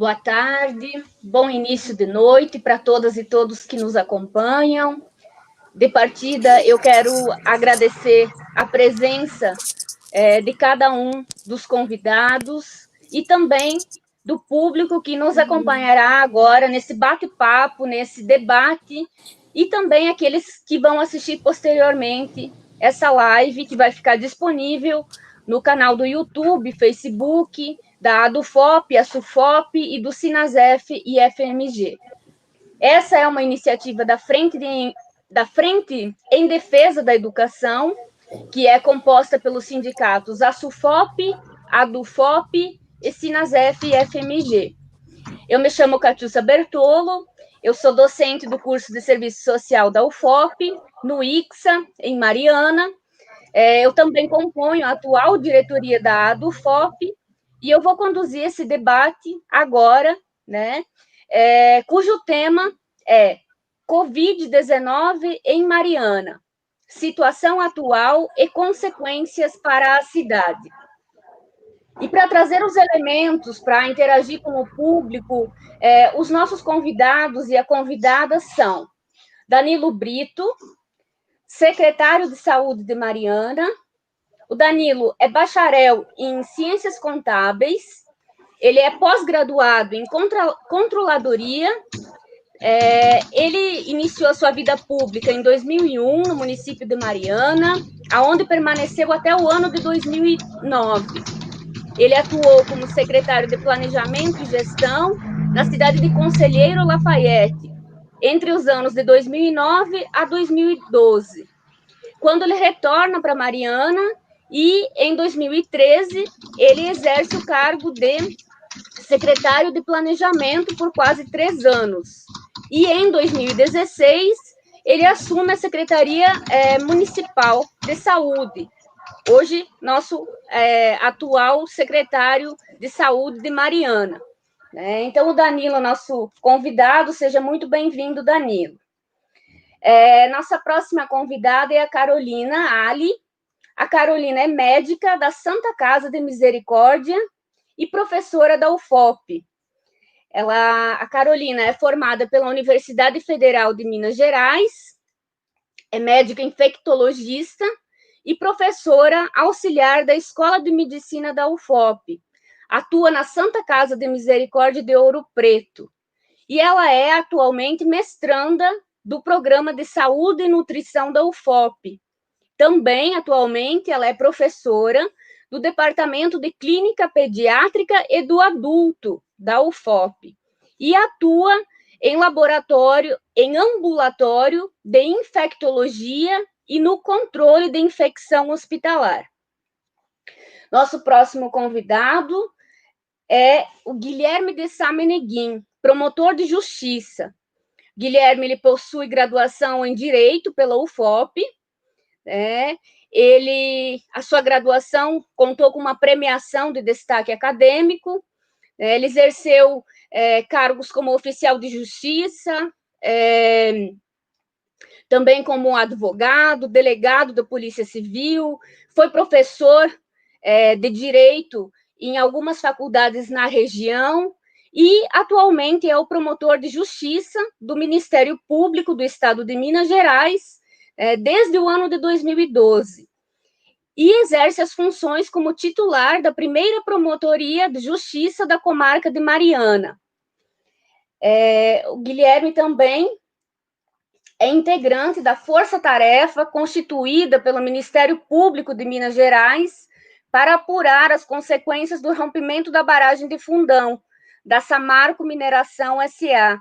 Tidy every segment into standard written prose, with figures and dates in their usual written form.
Boa tarde, bom início de noite para todas e todos que nos acompanham. De partida, eu quero agradecer a presença de cada um dos convidados e também do público que nos acompanhará agora nesse bate-papo, nesse debate, e também aqueles que vão assistir posteriormente essa live que vai ficar disponível no canal do YouTube, Facebook, da ADUFOP, a SUFOP e do SINASEF e FMG. Essa é uma iniciativa da Frente em Defesa da Educação, que é composta pelos sindicatos ASUFOP, ADUFOP, e SINASEF e FMG. Eu me chamo Catiúcia Bertolo, eu sou docente do curso de Serviço Social da UFOP, no ICSA, em Mariana. Eu também componho a atual diretoria da ADUFOP, e eu vou conduzir esse debate agora, né? Cujo tema é Covid-19 em Mariana, situação atual e consequências para a cidade. E para trazer os elementos, para interagir com o público, os nossos convidados e a convidada são Danilo Brito, secretário de Saúde de Mariana. O Danilo é bacharel em Ciências Contábeis, ele é pós-graduado em Controladoria. Ele iniciou a sua vida pública em 2001, no município de Mariana, aonde permaneceu até o ano de 2009. Ele atuou como secretário de Planejamento e Gestão na cidade de Conselheiro Lafayette, entre os anos de 2009 a 2012, quando ele retorna para Mariana, e em 2013 ele exerce o cargo de secretário de Planejamento por quase 3 anos. E em 2016, ele assume a Secretaria Municipal de Saúde, hoje nosso atual secretário de Saúde de Mariana. Então, o Danilo, nosso convidado, seja muito bem-vindo, Danilo. Nossa próxima convidada é a Carolina Ali. A Carolina é médica da Santa Casa de Misericórdia e professora da UFOP. A Carolina é formada pela Universidade Federal de Minas Gerais, é médica infectologista e professora auxiliar da Escola de Medicina da UFOP. Atua na Santa Casa de Misericórdia de Ouro Preto. E ela é atualmente mestranda do Programa de Saúde e Nutrição da UFOP. Também, atualmente, ela é professora do Departamento de Clínica Pediátrica e do Adulto da UFOP. E atua em laboratório, em ambulatório de infectologia e no controle de infecção hospitalar. Nosso próximo convidado é o Guilherme de Sá Meneguin, promotor de justiça. Guilherme ele possui graduação em Direito pela UFOP. A sua graduação contou com uma premiação de destaque acadêmico. Ele exerceu cargos como oficial de justiça, também como advogado, delegado da Polícia Civil, foi professor de Direito em algumas faculdades na região e atualmente é o promotor de justiça do Ministério Público do Estado de Minas Gerais desde o ano de 2012 e exerce as funções como titular da primeira promotoria de justiça da comarca de Mariana. O Guilherme também é integrante da força-tarefa constituída pelo Ministério Público de Minas Gerais para apurar as consequências do rompimento da barragem de Fundão, da Samarco Mineração S.A.,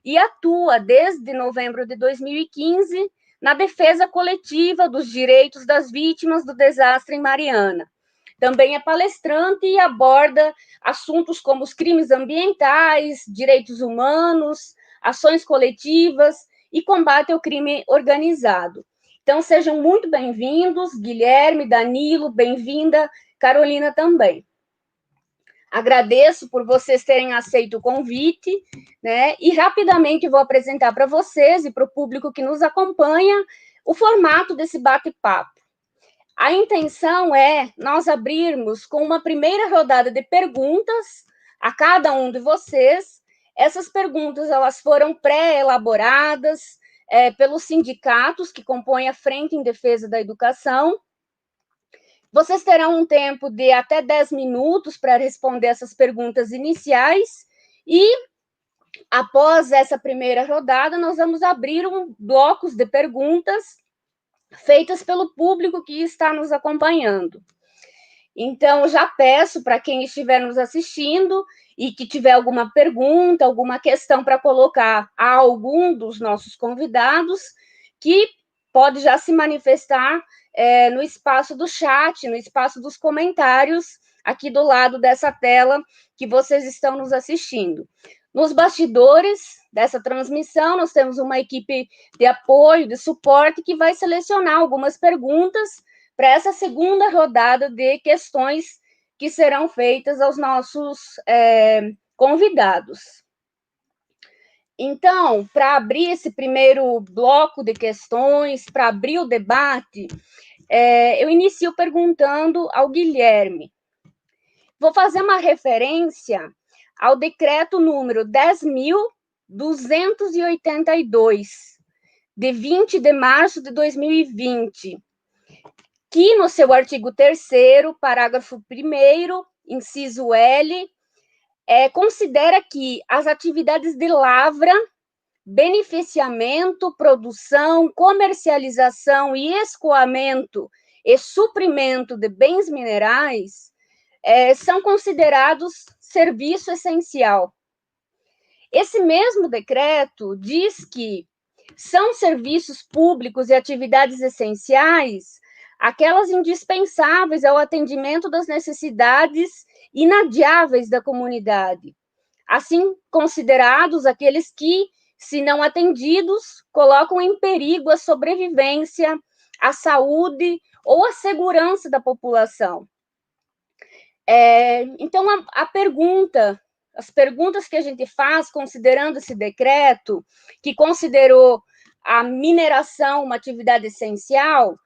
e atua desde novembro de 2015 na defesa coletiva dos direitos das vítimas do desastre em Mariana. Também é palestrante e aborda assuntos como os crimes ambientais, direitos humanos, ações coletivas e combate ao crime organizado. Então, sejam muito bem-vindos, Guilherme, Danilo, bem-vinda, Carolina também. Agradeço por vocês terem aceito o convite, e rapidamente vou apresentar para vocês e para o público que nos acompanha o formato desse bate-papo. A intenção é nós abrirmos com uma primeira rodada de perguntas a cada um de vocês. Essas perguntas elas foram pré-elaboradas pelos sindicatos que compõem a Frente em Defesa da Educação. Vocês terão um tempo de até 10 minutos para responder essas perguntas iniciais e, após essa primeira rodada, nós vamos abrir blocos de perguntas feitas pelo público que está nos acompanhando. Então, já peço para quem estiver nos assistindo e que tiver alguma pergunta, alguma questão para colocar a algum dos nossos convidados, que pode já se manifestar no espaço do chat, no espaço dos comentários, aqui do lado dessa tela que vocês estão nos assistindo. Nos bastidores dessa transmissão, nós temos uma equipe de apoio, de suporte, que vai selecionar algumas perguntas para essa segunda rodada de questões que serão feitas aos nossos convidados. Então, para abrir esse primeiro bloco de questões, para abrir o debate, eu inicio perguntando ao Guilherme. Vou fazer uma referência ao decreto número 10.282, de 20 de março de 2020, que no seu artigo 3º, parágrafo 1º, inciso L, considera que as atividades de lavra, beneficiamento, produção, comercialização e escoamento e suprimento de bens minerais são considerados serviço essencial. Esse mesmo decreto diz que são serviços públicos e atividades essenciais aquelas indispensáveis ao atendimento das necessidades inadiáveis da comunidade, assim considerados aqueles que, se não atendidos, colocam em perigo a sobrevivência, a saúde ou a segurança da população. Então, as perguntas que a gente faz, considerando esse decreto, que considerou a mineração uma atividade essencial,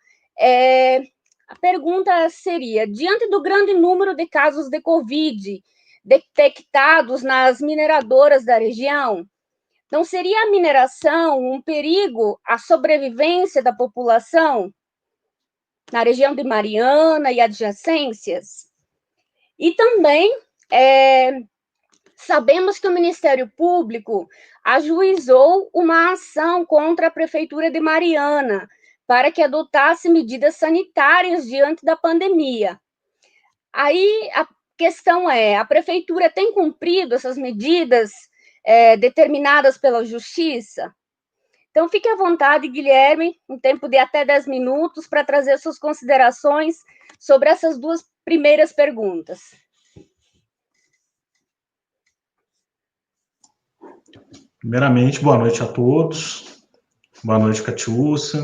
a pergunta seria, diante do grande número de casos de Covid detectados nas mineradoras da região, não seria a mineração um perigo à sobrevivência da população na região de Mariana e adjacências? E também sabemos que o Ministério Público ajuizou uma ação contra a Prefeitura de Mariana para que adotasse medidas sanitárias diante da pandemia. Aí a questão a Prefeitura tem cumprido essas medidas determinadas pela Justiça? Então, fique à vontade, Guilherme, um tempo de até 10 minutos para trazer suas considerações sobre essas duas primeiras perguntas. Primeiramente, boa noite a todos. Boa noite, Catiúcia,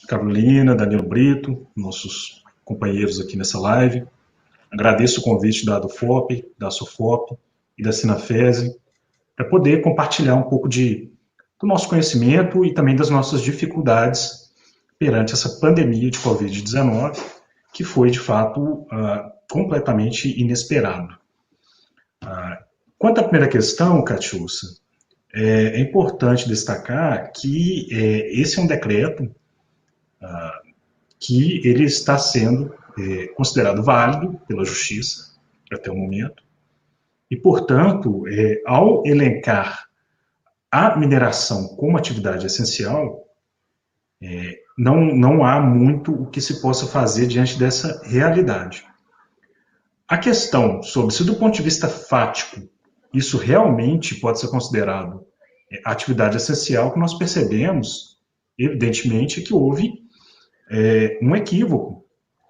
Carolina, Danilo Brito, nossos companheiros aqui nessa live. Agradeço o convite da UFOP, da SOFOP e da Sinafese para poder compartilhar um pouco do nosso conhecimento e também das nossas dificuldades perante essa pandemia de Covid-19, que foi, de fato, completamente inesperado. Quanto à primeira questão, Catiúcia, é importante destacar que esse é um decreto que ele está sendo considerado válido pela Justiça até o momento, e, portanto, ao elencar a mineração como atividade essencial, não há muito o que se possa fazer diante dessa realidade. A questão sobre se, do ponto de vista fático, isso realmente pode ser considerado atividade essencial, que nós percebemos, evidentemente, que houve um equívoco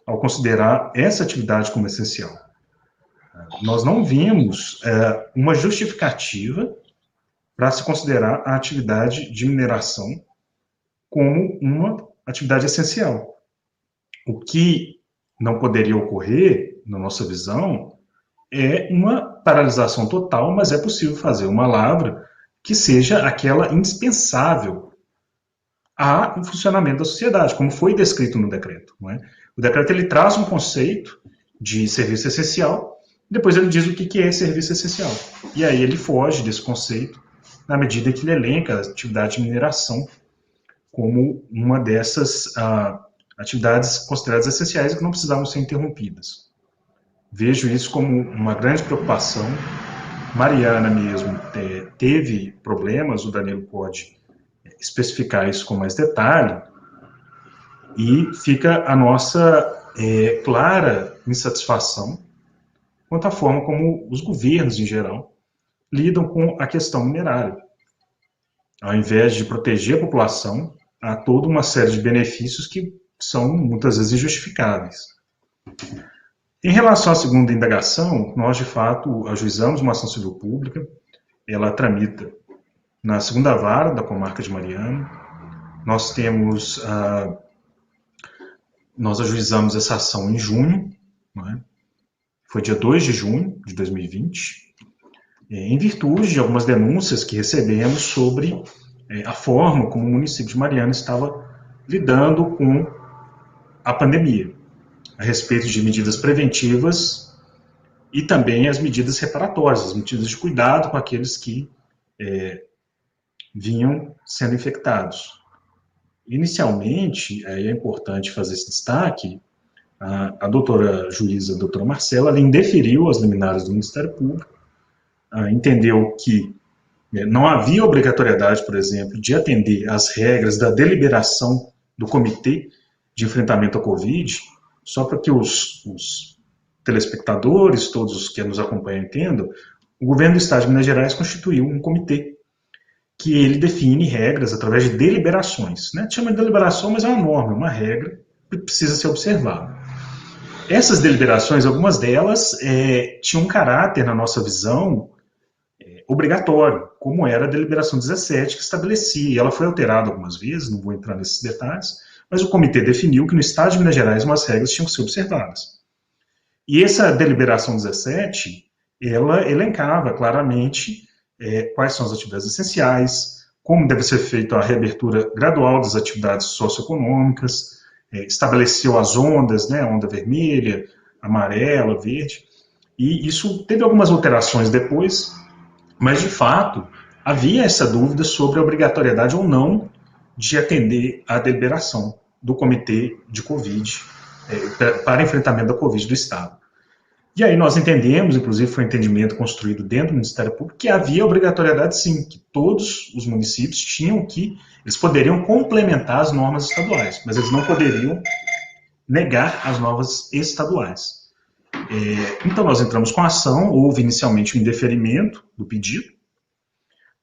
ao considerar essa atividade como essencial. Nós não vimos uma justificativa para se considerar a atividade de mineração como uma atividade essencial. O que não poderia ocorrer, na nossa visão, é uma paralisação total, mas é possível fazer uma lavra que seja aquela indispensável ao funcionamento da sociedade, como foi descrito no decreto. Não é? O decreto ele traz um conceito de serviço essencial Depois ele diz o que é serviço essencial. E aí ele foge desse conceito na medida que ele elenca a atividade de mineração como uma dessas atividades consideradas essenciais e que não precisavam ser interrompidas. Vejo isso como uma grande preocupação. Mariana mesmo teve problemas, o Danilo pode especificar isso com mais detalhe, e fica a nossa clara insatisfação quanto à forma como os governos, em geral, lidam com a questão minerária. Ao invés de proteger a população, há toda uma série de benefícios que são muitas vezes injustificáveis. Em relação à segunda indagação, nós de fato ajuizamos uma ação civil pública, ela tramita na segunda vara da comarca de Mariana. Nós ajuizamos essa ação em junho, né? Foi dia 2 de junho de 2020, em virtude de algumas denúncias que recebemos sobre a forma como o município de Mariana estava lidando com a pandemia, a respeito de medidas preventivas e também as medidas reparatórias, as medidas de cuidado com aqueles que vinham sendo infectados. Inicialmente, é importante fazer esse destaque, a doutora juíza, a doutora Marcela, ela indeferiu as liminares do Ministério Público, entendeu que não havia obrigatoriedade, por exemplo, de atender às regras da deliberação do Comitê de Enfrentamento à Covid, só para que os telespectadores, todos os que nos acompanham entendam, o governo do Estado de Minas Gerais constituiu um comitê que ele define regras através de deliberações. Né? Chama de deliberação, mas é uma norma, uma regra que precisa ser observada. Essas deliberações, algumas delas, tinham um caráter, na nossa visão, obrigatório, como era a deliberação 17, que estabelecia, e ela foi alterada algumas vezes, não vou entrar nesses detalhes, mas o comitê definiu que no Estado de Minas Gerais umas regras tinham que ser observadas. E essa deliberação 17, ela elencava claramente quais são as atividades essenciais, como deve ser feita a reabertura gradual das atividades socioeconômicas, estabeleceu as ondas, né, a onda vermelha, amarela, verde, e isso teve algumas alterações depois, mas de fato havia essa dúvida sobre a obrigatoriedade ou não de atender à deliberação do Comitê de Covid, para enfrentamento da Covid do Estado. E aí nós entendemos, inclusive foi um entendimento construído dentro do Ministério Público, que havia obrigatoriedade sim, que todos os municípios tinham eles poderiam complementar as normas estaduais, mas eles não poderiam negar as normas estaduais. Então nós entramos com a ação, houve inicialmente um indeferimento do pedido,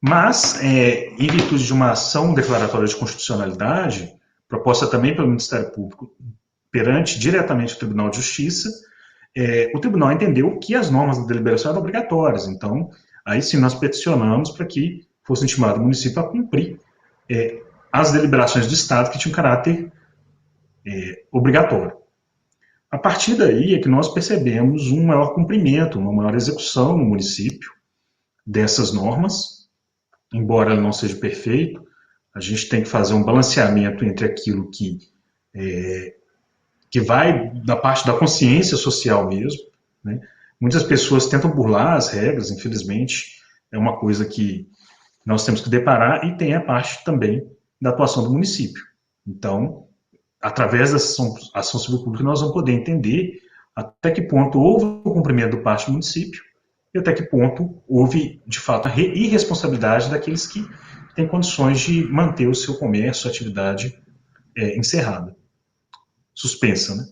mas em virtude de uma ação declaratória de constitucionalidade, proposta também pelo Ministério Público, perante diretamente o Tribunal de Justiça, o tribunal entendeu que as normas da deliberação eram obrigatórias. Então, aí sim nós peticionamos para que fosse intimado o município a cumprir as deliberações do Estado que tinham caráter obrigatório. A partir daí é que nós percebemos um maior cumprimento, uma maior execução no município dessas normas, embora ela não seja perfeito, a gente tem que fazer um balanceamento entre aquilo que vai da parte da consciência social mesmo, né? Muitas pessoas tentam burlar as regras, infelizmente, é uma coisa que nós temos que deparar, e tem a parte também da atuação do município. Então, através da ação civil pública, nós vamos poder entender até que ponto houve o cumprimento do parte do município e até que ponto houve, de fato, a irresponsabilidade daqueles que têm condições de manter o seu comércio, a atividade encerrada. Suspensa, né?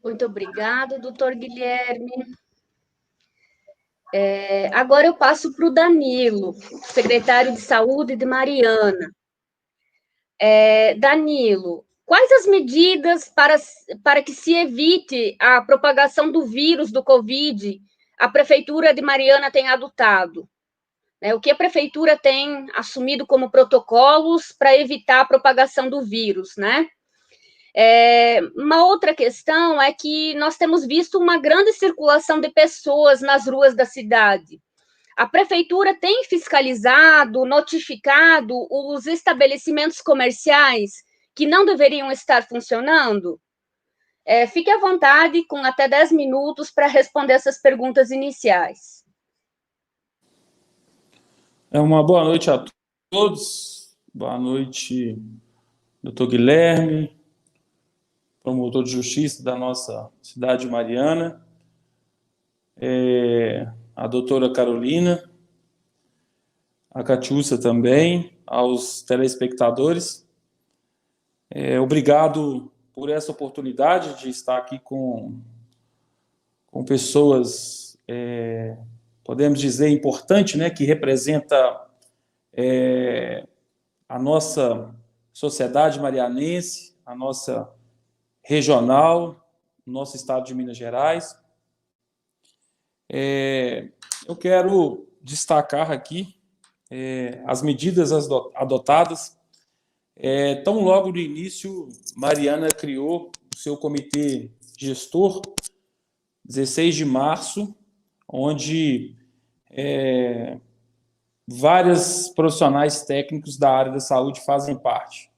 Muito obrigada, doutor Guilherme. Agora eu passo para o Danilo, secretário de Saúde de Mariana. Danilo, quais as medidas para que se evite a propagação do vírus do Covid a Prefeitura de Mariana tem adotado? O que a Prefeitura tem assumido como protocolos para evitar a propagação do vírus, né? Uma outra questão é que nós temos visto uma grande circulação de pessoas nas ruas da cidade. A prefeitura tem fiscalizado, notificado os estabelecimentos comerciais que não deveriam estar funcionando? Fique à vontade, com até 10 minutos, para responder essas perguntas iniciais. Uma boa noite a todos. Boa noite, doutor Guilherme, promotor de justiça da nossa cidade de Mariana, a doutora Carolina, a Catiúcia também, aos telespectadores. Obrigado por essa oportunidade de estar aqui com pessoas, podemos dizer, importante, né, que representa a nossa sociedade marianense, a nossa regional, nosso estado de Minas Gerais. Eu quero destacar aqui as medidas adotadas. Tão logo no início, Mariana criou o seu comitê gestor, 16 de março, onde vários profissionais técnicos da área da saúde fazem parte.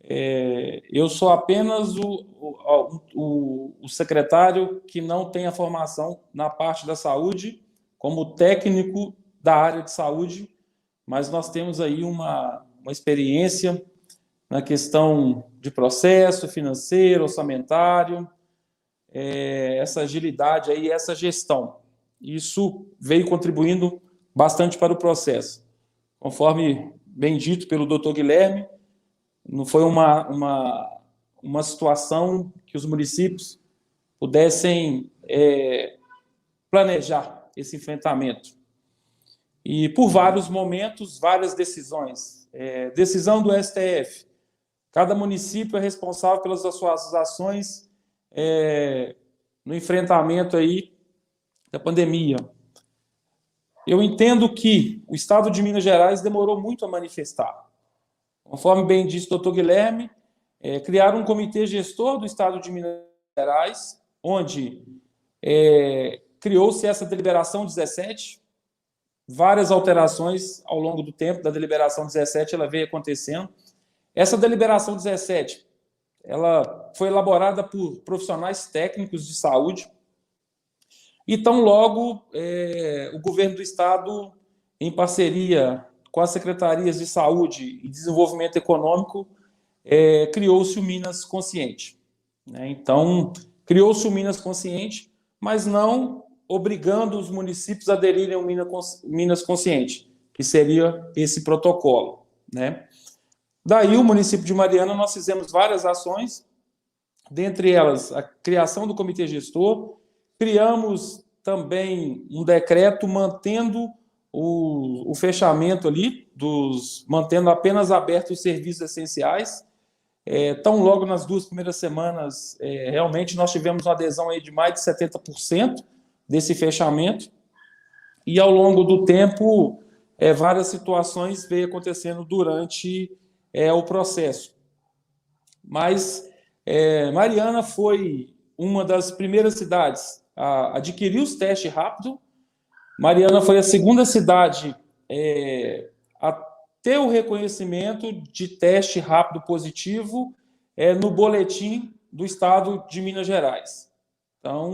Eu sou apenas o secretário que não tem a formação na parte da saúde, como técnico da área de saúde, mas nós temos aí uma experiência na questão de processo financeiro, orçamentário, essa agilidade aí, essa gestão. Isso veio contribuindo bastante para o processo. Conforme bem dito pelo doutor Guilherme, não foi uma situação que os municípios pudessem planejar esse enfrentamento. E por vários momentos, várias decisões. Decisão do STF. Cada município é responsável pelas suas ações no enfrentamento aí da pandemia. Eu entendo que o Estado de Minas Gerais demorou muito a manifestar. Conforme bem disse o doutor Guilherme, criaram um comitê gestor do Estado de Minas Gerais, onde criou-se essa deliberação 17, várias alterações ao longo do tempo da deliberação 17, ela veio acontecendo. Essa deliberação 17, ela foi elaborada por profissionais técnicos de saúde, e tão logo o governo do Estado, em parceria com as secretarias de Saúde e Desenvolvimento Econômico, criou-se o Minas Consciente. Então, criou-se o Minas Consciente, mas não obrigando os municípios a aderirem ao Minas Consciente, que seria esse protocolo. Daí, o município de Mariana, nós fizemos várias ações, dentre elas a criação do comitê gestor, criamos também um decreto mantendo o fechamento ali, mantendo apenas abertos os serviços essenciais. Tão logo nas 2 primeiras semanas, realmente nós tivemos uma adesão aí de mais de 70% desse fechamento, e ao longo do tempo, várias situações veio acontecendo durante o processo. Mas Mariana foi uma das primeiras cidades a adquirir os testes rápidos. Mariana foi a segunda cidade a ter o reconhecimento de teste rápido positivo no boletim do Estado de Minas Gerais. Então,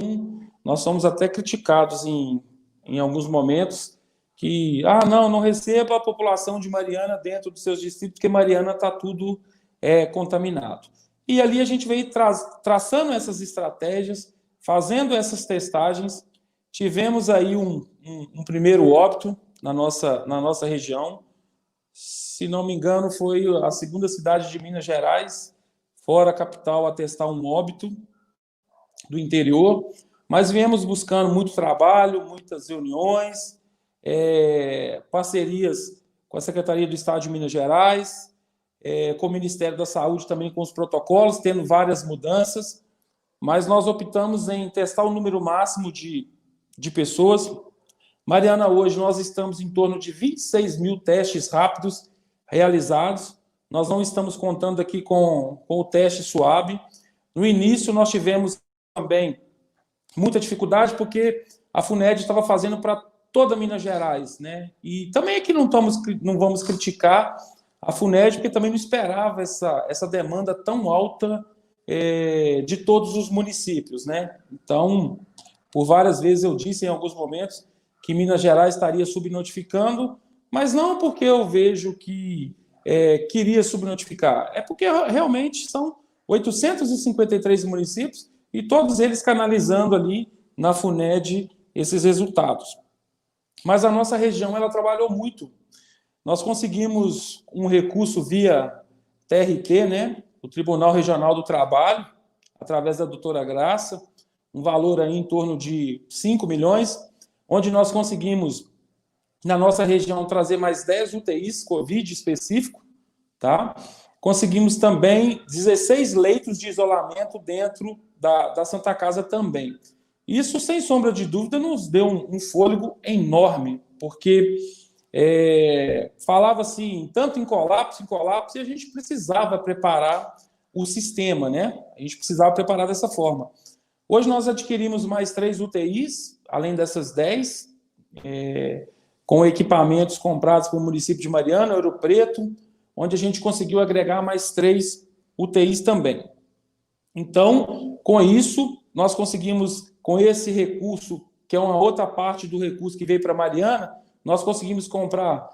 nós somos até criticados em alguns momentos que, não receba a população de Mariana dentro dos seus distritos, porque Mariana está tudo contaminado. E ali a gente veio traçando essas estratégias, fazendo essas testagens. Tivemos aí um primeiro óbito na nossa região. Se não me engano, foi a segunda cidade de Minas Gerais, fora a capital, a testar um óbito do interior. Mas viemos buscando muito trabalho, muitas reuniões, parcerias com a Secretaria do Estado de Minas Gerais, com o Ministério da Saúde também, com os protocolos, tendo várias mudanças, mas nós optamos em testar o número máximo de pessoas. Mariana, hoje nós estamos em torno de 26 mil testes rápidos realizados. Nós não estamos contando aqui com o teste SUAB. No início, nós tivemos também muita dificuldade, porque a FUNED estava fazendo para toda Minas Gerais, né? E também aqui não vamos criticar a FUNED, porque também não esperava essa demanda tão alta de todos os municípios, né? Então, por várias vezes eu disse em alguns momentos que Minas Gerais estaria subnotificando, mas não porque eu vejo que queria subnotificar, é porque realmente são 853 municípios e todos eles canalizando ali na FUNED esses resultados. Mas a nossa região ela trabalhou muito. Nós conseguimos um recurso via TRT, né, o Tribunal Regional do Trabalho, através da doutora Graça, um valor aí em torno de 5 milhões, onde nós conseguimos, na nossa região, trazer mais 10 UTIs Covid específico, tá? Conseguimos também 16 leitos de isolamento dentro da Santa Casa também. Isso, sem sombra de dúvida, nos deu um fôlego enorme, porque falava-se tanto em colapso, e a gente precisava preparar o sistema, né? A gente precisava preparar dessa forma. Hoje nós adquirimos mais 3 UTIs, além dessas 10, com equipamentos comprados pelo município de Mariana, Ouro Preto, onde a gente conseguiu agregar mais 3 UTIs também. Então, com isso, nós conseguimos, com esse recurso, que é uma outra parte do recurso que veio para Mariana, nós conseguimos comprar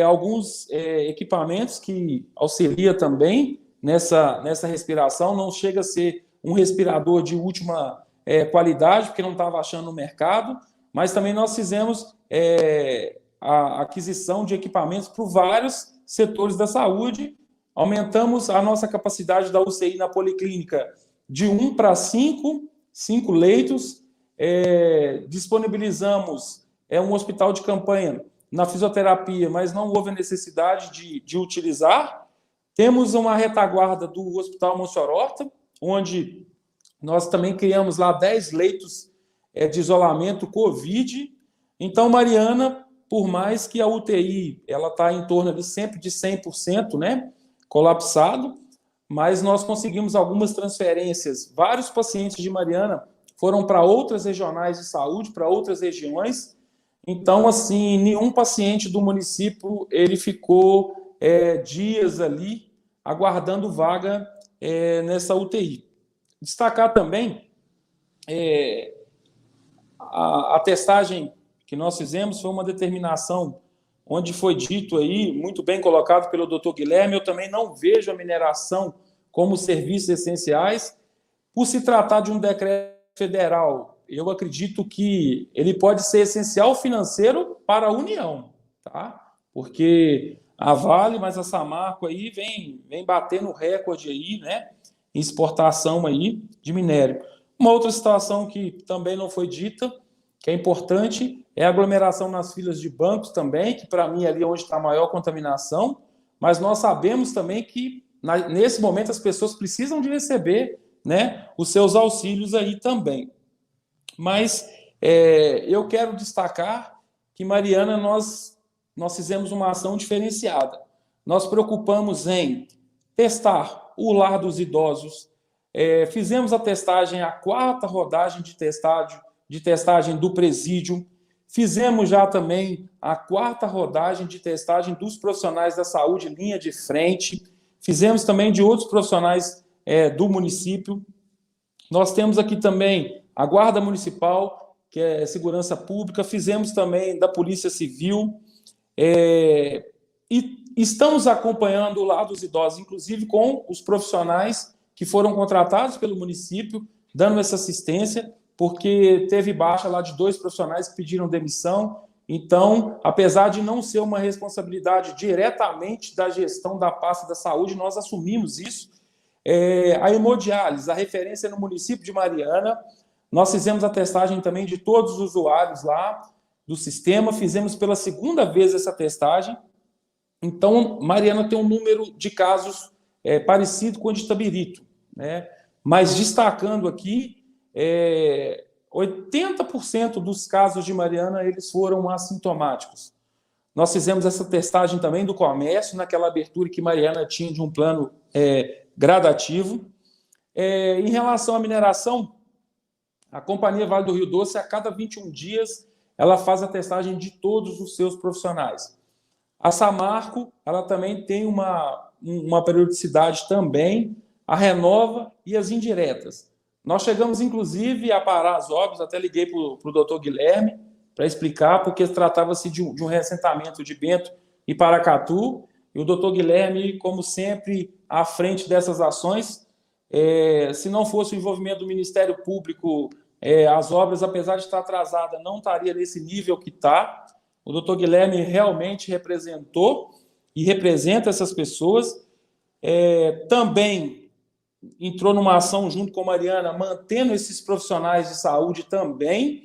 alguns equipamentos que auxiliam também nessa respiração. Não chega a ser um respirador de última qualidade, porque não estava achando no mercado, mas também nós fizemos a aquisição de equipamentos para vários setores da saúde, aumentamos a nossa capacidade da UCI na policlínica de 1 para 5 leitos, disponibilizamos um hospital de campanha na fisioterapia, mas não houve a necessidade de utilizar. Temos uma retaguarda do Hospital Monsorota, onde nós também criamos lá 10 leitos de isolamento Covid. Então, Mariana, por mais que a UTI ela está em torno ali sempre de 100%, né, colapsado, mas nós conseguimos algumas transferências. Vários pacientes de Mariana foram para outras regionais de saúde, para outras regiões. Então, assim, nenhum paciente do município ele ficou dias ali aguardando vaga nessa UTI. Destacar também a testagem que nós fizemos foi uma determinação onde foi dito aí, muito bem colocado pelo doutor Guilherme, eu também não vejo a mineração como serviços essenciais. Por se tratar de um decreto federal, eu acredito que ele pode ser essencial financeiro para a União, tá? Porque a Vale, mas a Samarco aí vem batendo recorde aí, né, em exportação aí de minério. Uma outra situação que também não foi dita, que é importante, é a aglomeração nas filas de bancos também, que para mim é ali onde está a maior contaminação, mas nós sabemos também que nesse momento as pessoas precisam de receber, né, os seus auxílios aí também. Mas eu quero destacar que, Mariana, nós fizemos uma ação diferenciada. Nós preocupamos em testar o lar dos idosos, fizemos a testagem, a 4ª rodagem de testagem do presídio, fizemos já também a 4ª rodagem de testagem dos profissionais da saúde, linha de frente, fizemos também de outros profissionais do município. Nós temos aqui também a Guarda Municipal, que é Segurança Pública, fizemos também da Polícia Civil, e estamos acompanhando o lado dos idosos, inclusive com os profissionais que foram contratados pelo município, dando essa assistência, porque teve baixa lá de 2 profissionais que pediram demissão. Então, apesar de não ser uma responsabilidade diretamente da gestão da pasta da saúde, nós assumimos isso. A hemodiálise, a referência no município de Mariana, nós fizemos a testagem também de todos os usuários lá do sistema, fizemos pela 2ª vez essa testagem. Então, Mariana tem um número de casos parecido com o de Itabirito, né? Mas destacando aqui, 80% dos casos de Mariana eles foram assintomáticos. Nós fizemos essa testagem também do comércio, naquela abertura que Mariana tinha de um plano gradativo. Em relação à mineração, a Companhia Vale do Rio Doce, a cada 21 dias, ela faz a testagem de todos os seus profissionais. A Samarco, ela também tem uma periodicidade também, a Renova e as indiretas. Nós chegamos, inclusive, a parar as obras, até liguei para o doutor Guilherme para explicar, porque tratava-se de um reassentamento de Bento e Paracatu, e o doutor Guilherme, como sempre, à frente dessas ações. Se não fosse o envolvimento do Ministério Público, as obras, apesar de estar atrasada, não estaria nesse nível que está. O doutor Guilherme realmente representou e representa essas pessoas. Também entrou numa ação junto com a Mariana, mantendo esses profissionais de saúde também.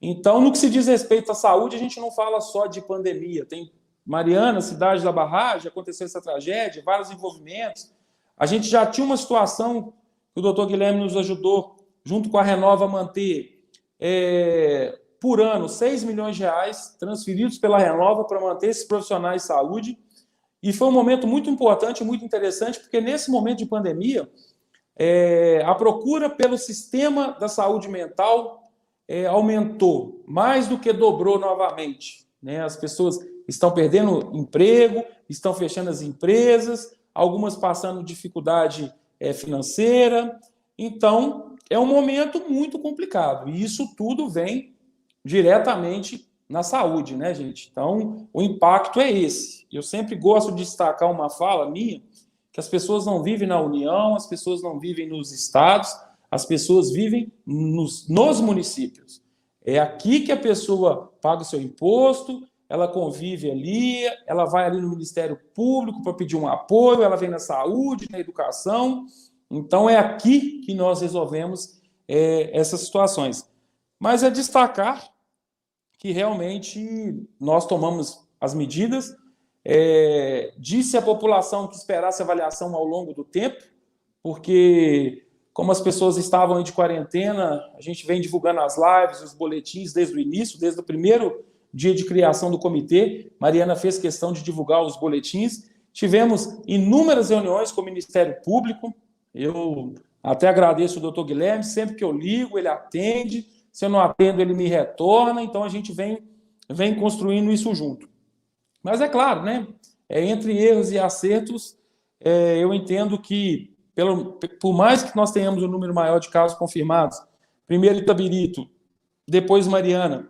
Então, no que se diz respeito à saúde, a gente não fala só de pandemia. Tem Mariana, Cidade da Barragem, aconteceu essa tragédia, vários envolvimentos. A gente já tinha uma situação que o doutor Guilherme nos ajudou, junto com a Renova, a manter, por ano, 6 milhões de reais transferidos pela Renova para manter esses profissionais de saúde. E foi um momento muito importante, muito interessante, porque nesse momento de pandemia, a procura pelo sistema da saúde mental aumentou, mais do que dobrou novamente. Né? As pessoas estão perdendo emprego, estão fechando as empresas, algumas passando dificuldade financeira. Então, é um momento muito complicado. E isso tudo vem diretamente na saúde, né, gente? Então, o impacto é esse. Eu sempre gosto de destacar uma fala minha, que as pessoas não vivem na União, as pessoas não vivem nos estados, as pessoas vivem nos municípios. É aqui que a pessoa paga o seu imposto, ela convive ali, ela vai ali no Ministério Público para pedir um apoio, ela vem na saúde, na educação. Então, é aqui que nós resolvemos essas situações. Mas é destacar que realmente nós tomamos as medidas, disse à população que esperasse avaliação ao longo do tempo, porque como as pessoas estavam de quarentena, a gente vem divulgando as lives, os boletins desde o início, desde o primeiro dia de criação do comitê. Mariana fez questão de divulgar os boletins. Tivemos inúmeras reuniões com o Ministério Público. Eu até agradeço o doutor Guilherme, sempre que eu ligo, ele atende. Se eu não atendo, ele me retorna. Então, a gente vem construindo isso junto. Mas é claro, né? Entre erros e acertos, eu entendo que, por mais que nós tenhamos um número maior de casos confirmados, primeiro Itabirito, depois Mariana,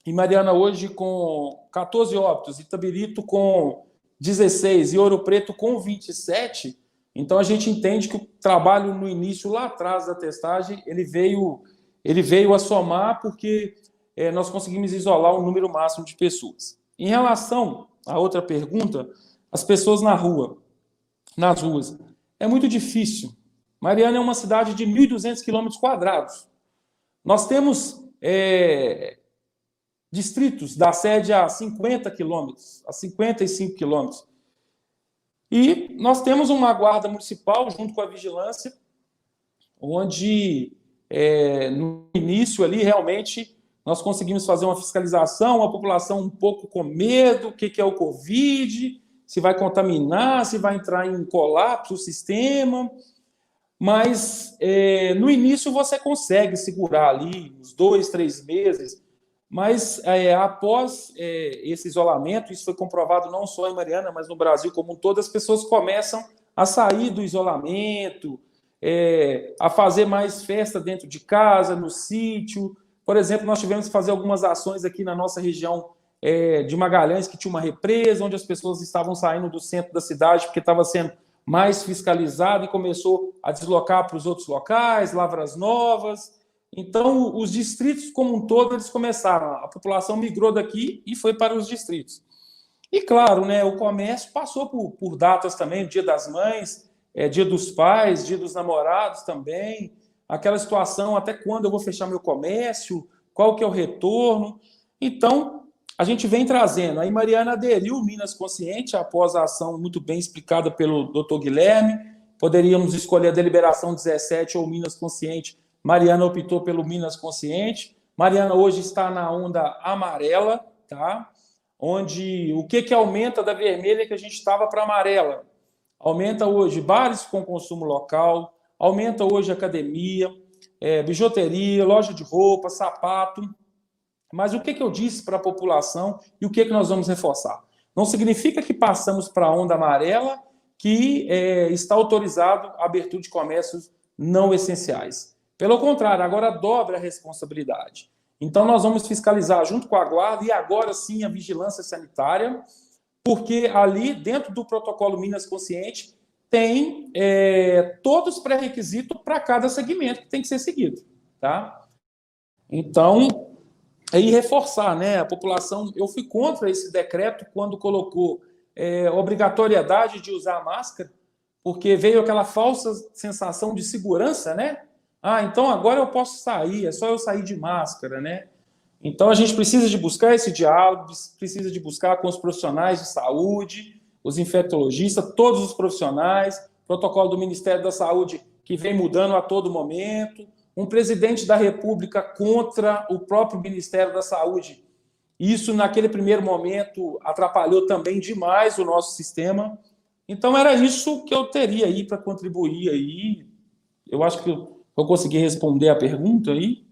e Mariana hoje com 14 óbitos, Itabirito com 16 e Ouro Preto com 27, então a gente entende que o trabalho no início, lá atrás da testagem, ele veio a somar porque nós conseguimos isolar um número máximo de pessoas. Em relação à outra pergunta, as pessoas nas ruas, é muito difícil. Mariana é uma cidade de 1.200 km². Nós temos distritos da sede a 50 quilômetros, a 55 quilômetros. E nós temos uma guarda municipal junto com a vigilância, onde no início ali realmente nós conseguimos fazer uma fiscalização, a população um pouco com medo, o que é o Covid, se vai contaminar, se vai entrar em colapso o sistema, mas no início você consegue segurar ali uns 2, 3 meses, mas após esse isolamento, isso foi comprovado não só em Mariana, mas no Brasil como um todo, as pessoas começam a sair do isolamento, a fazer mais festa dentro de casa, no sítio. Por exemplo, nós tivemos que fazer algumas ações aqui na nossa região de Magalhães, que tinha uma represa, onde as pessoas estavam saindo do centro da cidade, porque estava sendo mais fiscalizado e começou a deslocar para os outros locais, Lavras Novas. Então, os distritos como um todo, eles começaram, a população migrou daqui e foi para os distritos. E claro, né, o comércio passou por datas também, Dia das Mães, Dia dos Pais, Dia dos Namorados também, aquela situação, até quando eu vou fechar meu comércio, qual que é o retorno. Então, a gente vem trazendo. Aí Mariana aderiu o Minas Consciente, após a ação muito bem explicada pelo doutor Guilherme. Poderíamos escolher a deliberação 17 ou o Minas Consciente. Mariana optou pelo Minas Consciente. Mariana hoje está na onda amarela, tá? Onde o que aumenta da vermelha que a gente estava para amarela? Aumenta hoje bares com consumo local, aumenta hoje academia, bijuteria, loja de roupa, sapato. Mas o que eu disse para a população e o que nós vamos reforçar? Não significa que passamos para a onda amarela, que está autorizado a abertura de comércios não essenciais. Pelo contrário, agora dobra a responsabilidade. Então, nós vamos fiscalizar junto com a Guarda e agora sim a vigilância sanitária, porque ali, dentro do protocolo Minas Consciente, tem todos os pré-requisitos para cada segmento que tem que ser seguido. Tá? Então, aí reforçar, né? A população, eu fui contra esse decreto quando colocou obrigatoriedade de usar máscara, porque veio aquela falsa sensação de segurança, né? Ah, então agora eu posso sair, é só eu sair de máscara, né? Então a gente precisa de buscar esse diálogo, precisa de buscar com os profissionais de saúde, os infectologistas, todos os profissionais, protocolo do Ministério da Saúde que vem mudando a todo momento, um presidente da República contra o próprio Ministério da Saúde. Isso, naquele primeiro momento, atrapalhou também demais o nosso sistema. Então, era isso que eu teria aí para contribuir aí. Eu acho que eu consegui responder a pergunta aí.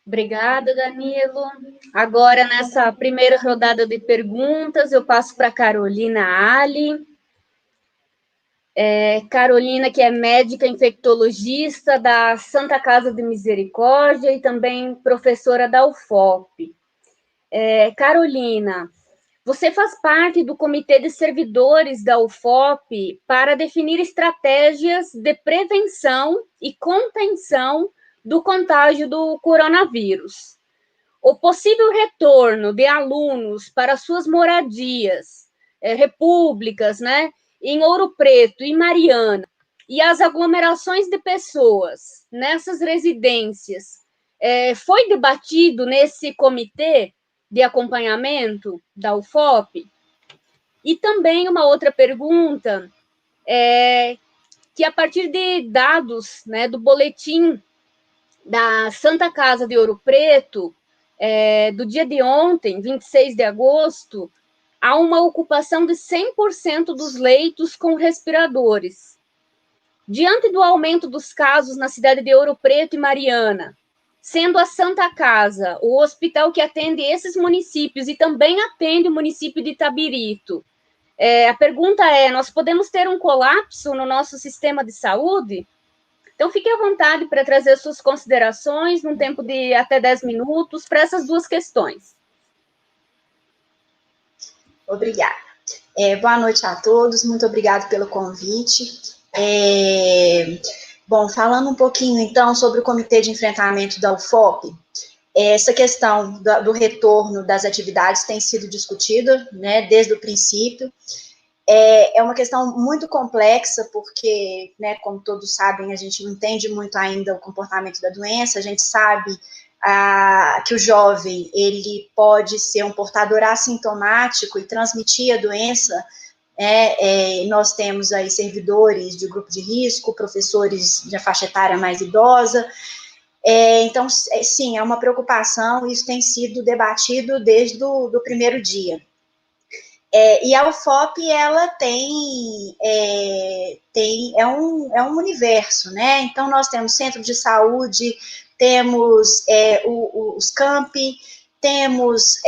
Obrigada, Danilo. Agora, nessa primeira rodada de perguntas, eu passo para a Carolina Ali. Carolina, que é médica infectologista da Santa Casa de Misericórdia e também professora da UFOP. Carolina, você faz parte do Comitê de Servidores da UFOP para definir estratégias de prevenção e contenção do contágio do coronavírus. O possível retorno de alunos para suas moradias, repúblicas, né, em Ouro Preto e Mariana, e as aglomerações de pessoas nessas residências, foi debatido nesse comitê de acompanhamento da UFOP? E também uma outra pergunta, que a partir de dados, né, do boletim da Santa Casa de Ouro Preto, do dia de ontem, 26 de agosto, há uma ocupação de 100% dos leitos com respiradores. Diante do aumento dos casos na cidade de Ouro Preto e Mariana, sendo a Santa Casa o hospital que atende esses municípios e também atende o município de Itabirito, a pergunta nós podemos ter um colapso no nosso sistema de saúde? Então, fique à vontade para trazer suas considerações num tempo de até 10 minutos para essas duas questões. Obrigada. Boa noite a todos, muito obrigada pelo convite. Bom, falando um pouquinho, então, sobre o Comitê de Enfrentamento da UFOP, essa questão do retorno das atividades tem sido discutida, né, desde o princípio. É uma questão muito complexa, porque, né, como todos sabem, a gente não entende muito ainda o comportamento da doença, a gente sabe que o jovem, ele pode ser um portador assintomático e transmitir a doença. Nós temos aí servidores de grupo de risco, professores de faixa etária mais idosa, então, sim, é uma preocupação, isso tem sido debatido desde o primeiro dia. E a UFOP, ela é um universo, né? Então, nós temos centro de saúde, temos os campi, temos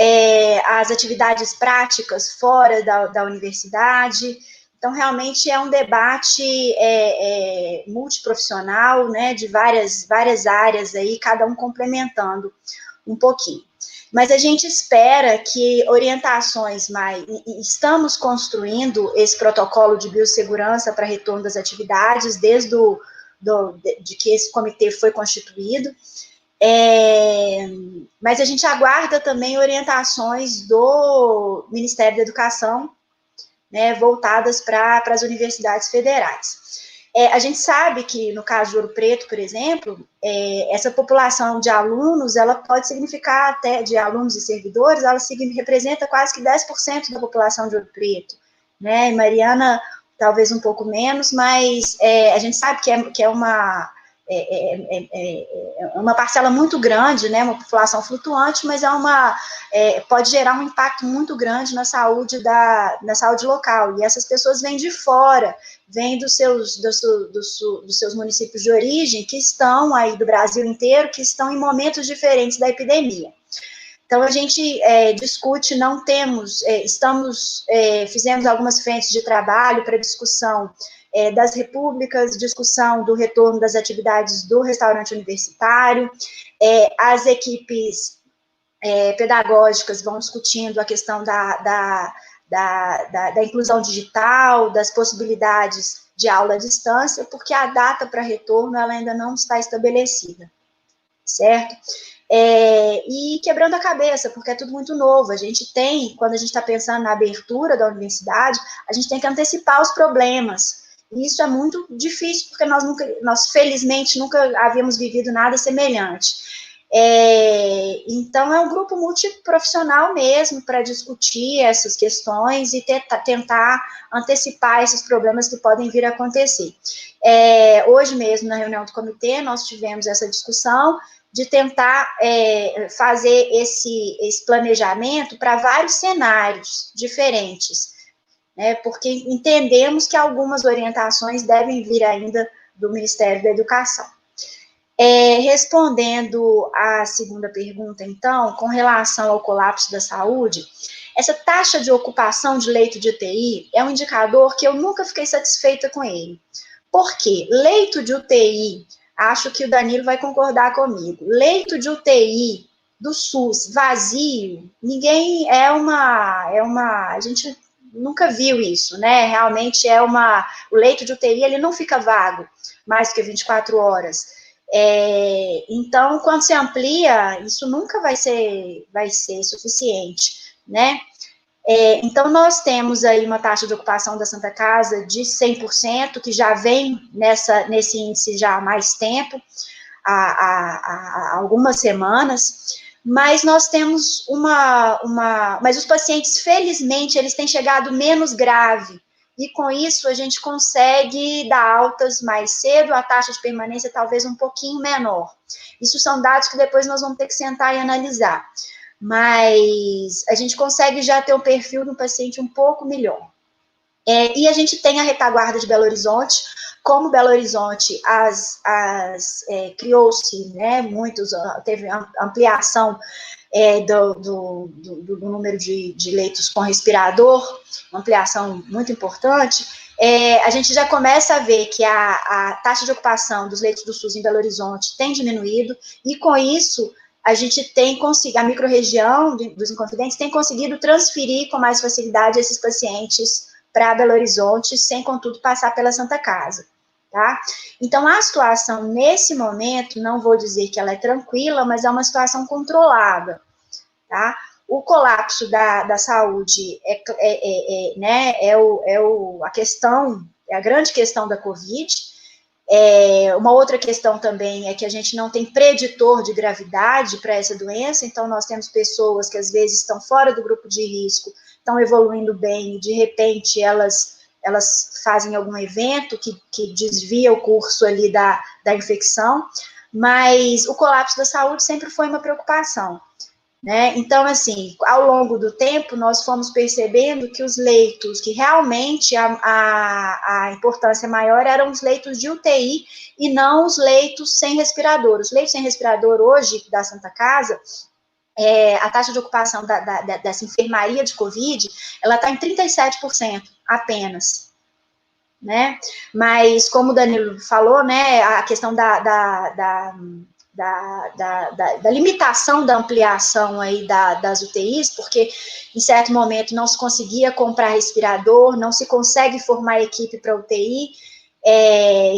as atividades práticas fora da universidade. Então, realmente é um debate multiprofissional, né, de várias áreas aí, cada um complementando um pouquinho. Mas a gente espera que orientações estamos construindo esse protocolo de biossegurança para retorno das atividades desde de que esse comitê foi constituído, mas a gente aguarda também orientações do Ministério da Educação, né, voltadas para as universidades federais. A gente sabe que, no caso de Ouro Preto, por exemplo, essa população de alunos, ela pode significar até, de alunos e servidores, ela representa quase que 10% da população de Ouro Preto, né, em Mariana, talvez um pouco menos, mas a gente sabe que é uma parcela muito grande, né, uma população flutuante, mas pode gerar um impacto muito grande na saúde local, e essas pessoas vêm de fora, vêm dos seus municípios de origem, que estão aí do Brasil inteiro, que estão em momentos diferentes da epidemia. Então, a gente discute, fizemos algumas frentes de trabalho para discussão das repúblicas, discussão do retorno das atividades do restaurante universitário, as equipes pedagógicas vão discutindo a questão da inclusão digital, das possibilidades de aula à distância, porque a data para retorno ela ainda não está estabelecida, certo? E quebrando a cabeça, porque é tudo muito novo. A gente tem, quando a gente está pensando na abertura da universidade, a gente tem que antecipar os problemas. E isso é muito difícil, porque nós felizmente, nunca havíamos vivido nada semelhante. Então, é um grupo multiprofissional mesmo para discutir essas questões e tentar antecipar esses problemas que podem vir a acontecer. Hoje mesmo, na reunião do comitê, nós tivemos essa discussão de tentar fazer esse planejamento para vários cenários diferentes, né, porque entendemos que algumas orientações devem vir ainda do Ministério da Educação. Respondendo à segunda pergunta, então, com relação ao colapso da saúde, essa taxa de ocupação de leito de UTI é um indicador que eu nunca fiquei satisfeita com ele. Por quê? Leito de UTI, acho que o Danilo vai concordar comigo, leito de UTI do SUS vazio, a gente nunca viu isso, né? Realmente o leito de UTI, ele não fica vago mais que 24 horas. Então, quando se amplia, isso nunca vai ser suficiente, né? Então, nós temos aí uma taxa de ocupação da Santa Casa de 100%, que já vem nesse índice já há mais tempo, há algumas semanas, mas nós temos mas os pacientes, felizmente, eles têm chegado menos grave, e com isso a gente consegue dar altas mais cedo, a taxa de permanência talvez um pouquinho menor. Isso são dados que depois nós vamos ter que sentar e analisar, mas a gente consegue já ter um perfil de um paciente um pouco melhor. E a gente tem a retaguarda de Belo Horizonte. Como Belo Horizonte criou-se, né, teve ampliação do número de leitos com respirador, uma ampliação muito importante, a gente já começa a ver que a taxa de ocupação dos leitos do SUS em Belo Horizonte tem diminuído, e com isso a gente a microrregião dos Inconfidentes tem conseguido transferir com mais facilidade esses pacientes para Belo Horizonte, sem, contudo, passar pela Santa Casa, tá? Então, a situação, nesse momento, não vou dizer que ela é tranquila, mas é uma situação controlada, tá? O colapso da saúde a grande questão da Covid. Uma outra questão também é que a gente não tem preditor de gravidade para essa doença, então nós temos pessoas que às vezes estão fora do grupo de risco, estão evoluindo bem, e de repente elas fazem algum evento que desvia o curso ali da infecção, mas o colapso da saúde sempre foi uma preocupação, né? Então, assim, ao longo do tempo, nós fomos percebendo que os leitos, que realmente a importância maior eram os leitos de UTI e não os leitos sem respirador. Os leitos sem respirador hoje, da Santa Casa, a taxa de ocupação dessa enfermaria de Covid, ela está em 37% apenas, né? Mas, como o Danilo falou, né, a questão da limitação da ampliação aí das UTIs, porque em certo momento não se conseguia comprar respirador, não se consegue formar equipe para UTI,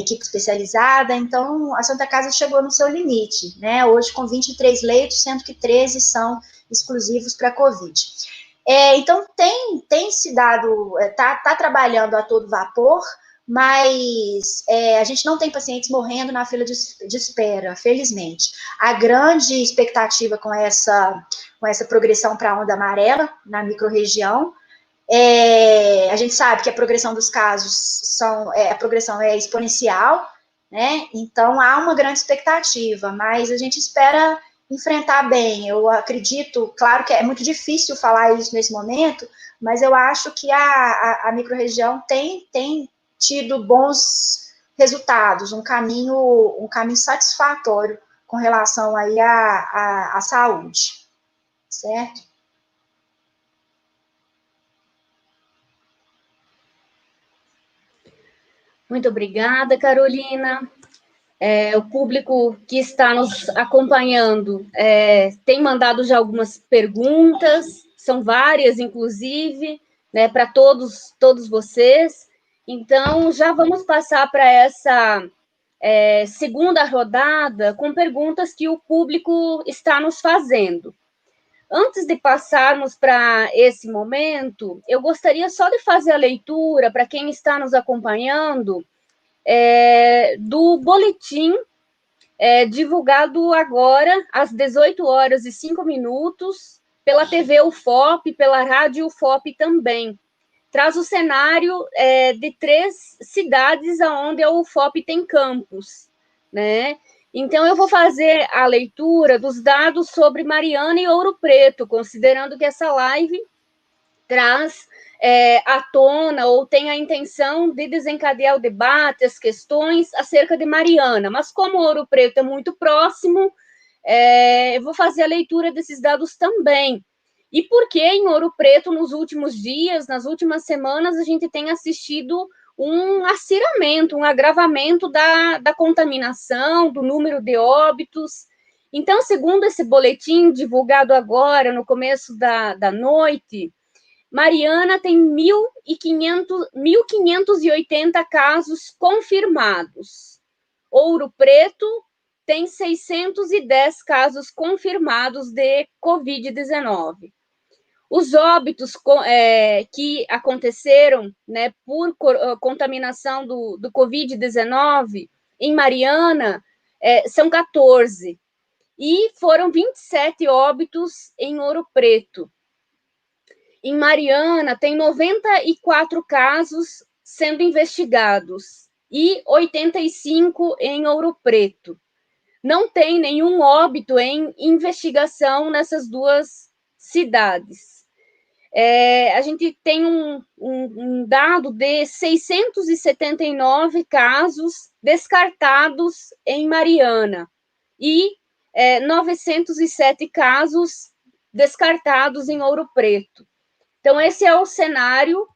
equipe especializada, então a Santa Casa chegou no seu limite, né, hoje com 23 leitos, sendo que 13 são exclusivos para Covid. Então tem se dado, tá trabalhando a todo vapor, mas a gente não tem pacientes morrendo na fila de espera, felizmente. A grande expectativa com essa progressão para a onda amarela, na microrregião, a gente sabe que a progressão dos casos a progressão é exponencial, né? Então, há uma grande expectativa, mas a gente espera enfrentar bem. Eu acredito, claro que é muito difícil falar isso nesse momento, mas eu acho que a microrregião tem tido bons resultados, um caminho satisfatório com relação aí à saúde, certo? Muito obrigada, Carolina. O público que está nos acompanhando tem mandado já algumas perguntas, são várias, inclusive, né, para todos vocês. Então, já vamos passar para essa segunda rodada com perguntas que o público está nos fazendo. Antes de passarmos para esse momento, eu gostaria só de fazer a leitura para quem está nos acompanhando do boletim divulgado agora às 18h05 pela TV UFOP, pela Rádio UFOP também. Traz o cenário de 3 cidades onde a UFOP tem campus, né? Então, eu vou fazer a leitura dos dados sobre Mariana e Ouro Preto, considerando que essa live traz à tona ou tem a intenção de desencadear o debate, as questões acerca de Mariana. Mas como Ouro Preto é muito próximo, eu vou fazer a leitura desses dados também. E porque em Ouro Preto, nos últimos dias, nas últimas semanas, a gente tem assistido um acirramento, um agravamento da contaminação, do número de óbitos. Então, segundo esse boletim divulgado agora, no começo da noite, Mariana tem 1.580 casos confirmados. Ouro Preto tem 610 casos confirmados de Covid-19. Os óbitos que aconteceram, né, por contaminação do Covid-19 em Mariana são 14. E foram 27 óbitos em Ouro Preto. Em Mariana, tem 94 casos sendo investigados e 85 em Ouro Preto. Não tem nenhum óbito em investigação nessas 2 cidades. A gente tem um dado de 679 casos descartados em Mariana e 907 casos descartados em Ouro Preto. Então, esse é o cenário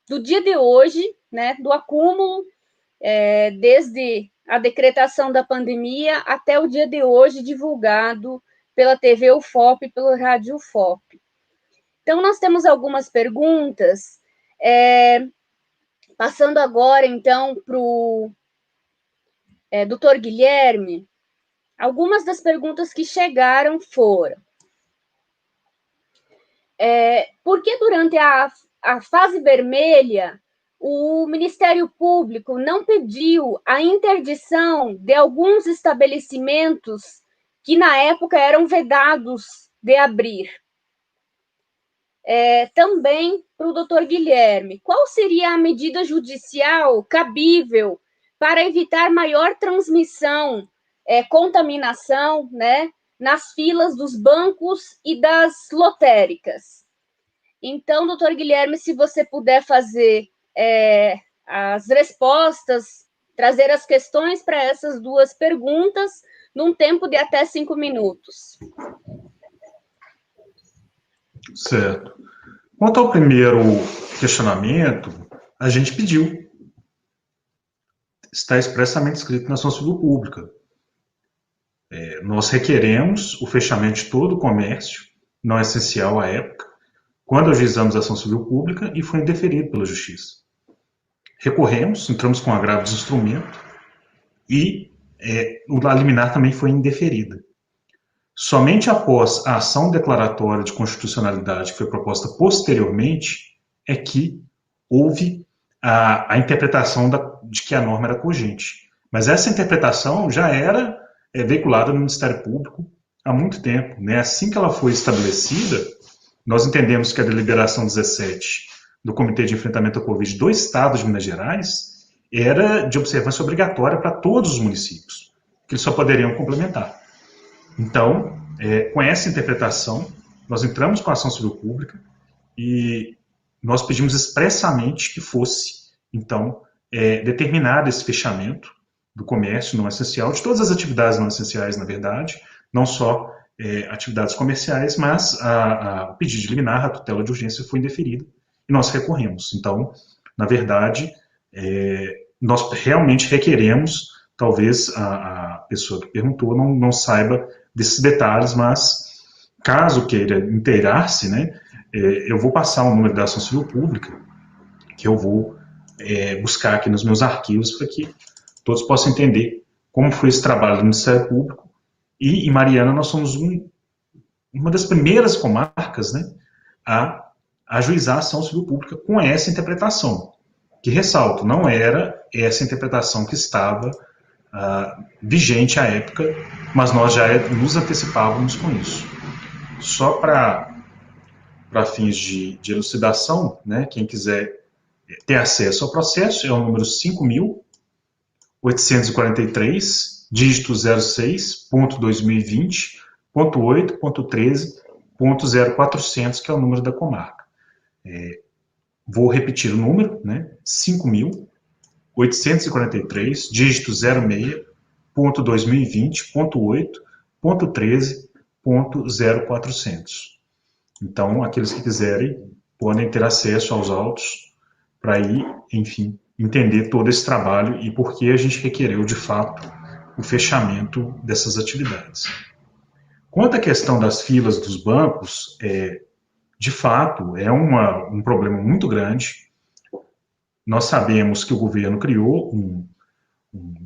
do dia de hoje, né, do acúmulo, desde a decretação da pandemia até o dia de hoje, divulgado pela TV UFOP e pela Rádio UFOP. Então, nós temos algumas perguntas, passando agora, então, para o doutor Guilherme. Algumas das perguntas que chegaram foram: por que durante a fase vermelha o Ministério Público não pediu a interdição de alguns estabelecimentos que na época eram vedados de abrir? Também para o doutor Guilherme, qual seria a medida judicial cabível para evitar maior transmissão, contaminação, né, nas filas dos bancos e das lotéricas? Então, doutor Guilherme, se você puder fazer as respostas, trazer as questões para essas 2 perguntas, num tempo de até 5 minutos. Certo. Quanto ao primeiro questionamento, a gente pediu. Está expressamente escrito na ação civil pública. Nós requeremos o fechamento de todo o comércio não essencial à época, quando ajuizamos a ação civil pública e foi indeferido pela Justiça. Recorremos, entramos com agravo de instrumento e a liminar também foi indeferida. Somente após a ação declaratória de constitucionalidade que foi proposta posteriormente é que houve a interpretação de que a norma era cogente. Mas essa interpretação já era veiculada no Ministério Público há muito tempo, né? Assim que ela foi estabelecida, nós entendemos que a deliberação 17 do Comitê de Enfrentamento à Covid do Estado de Minas Gerais, era de observância obrigatória para todos os municípios, que eles só poderiam complementar. Então, com essa interpretação, nós entramos com a ação civil pública e nós pedimos expressamente que fosse, então, determinado esse fechamento do comércio não essencial, de todas as atividades não essenciais, na verdade, não só atividades comerciais, mas o pedido de liminar, a tutela de urgência foi indeferida e nós recorremos. Então, na verdade, nós realmente requeremos, talvez a pessoa que perguntou não saiba desses detalhes, mas caso queira inteirar-se, né, eu vou passar o número da ação civil pública, que eu vou buscar aqui nos meus arquivos para que todos possam entender como foi esse trabalho do Ministério Público. E em Mariana nós somos uma das primeiras comarcas, né, a ajuizar a ação civil pública com essa interpretação, que, ressalto, não era essa interpretação que estava vigente à época, mas nós já nos antecipávamos com isso. Só para fins de elucidação, né, quem quiser ter acesso ao processo, é o número 5.843, dígito 06.2020.8.13.0400, que é o número da comarca. Vou repetir o número, né, 5.843, dígito 06.2020.8.13.0400. Então, aqueles que quiserem podem ter acesso aos autos para ir, enfim, entender todo esse trabalho e por que a gente requereu, de fato, o fechamento dessas atividades. Quanto à questão das filas dos bancos, de fato, é um problema muito grande. Nós sabemos que o governo criou um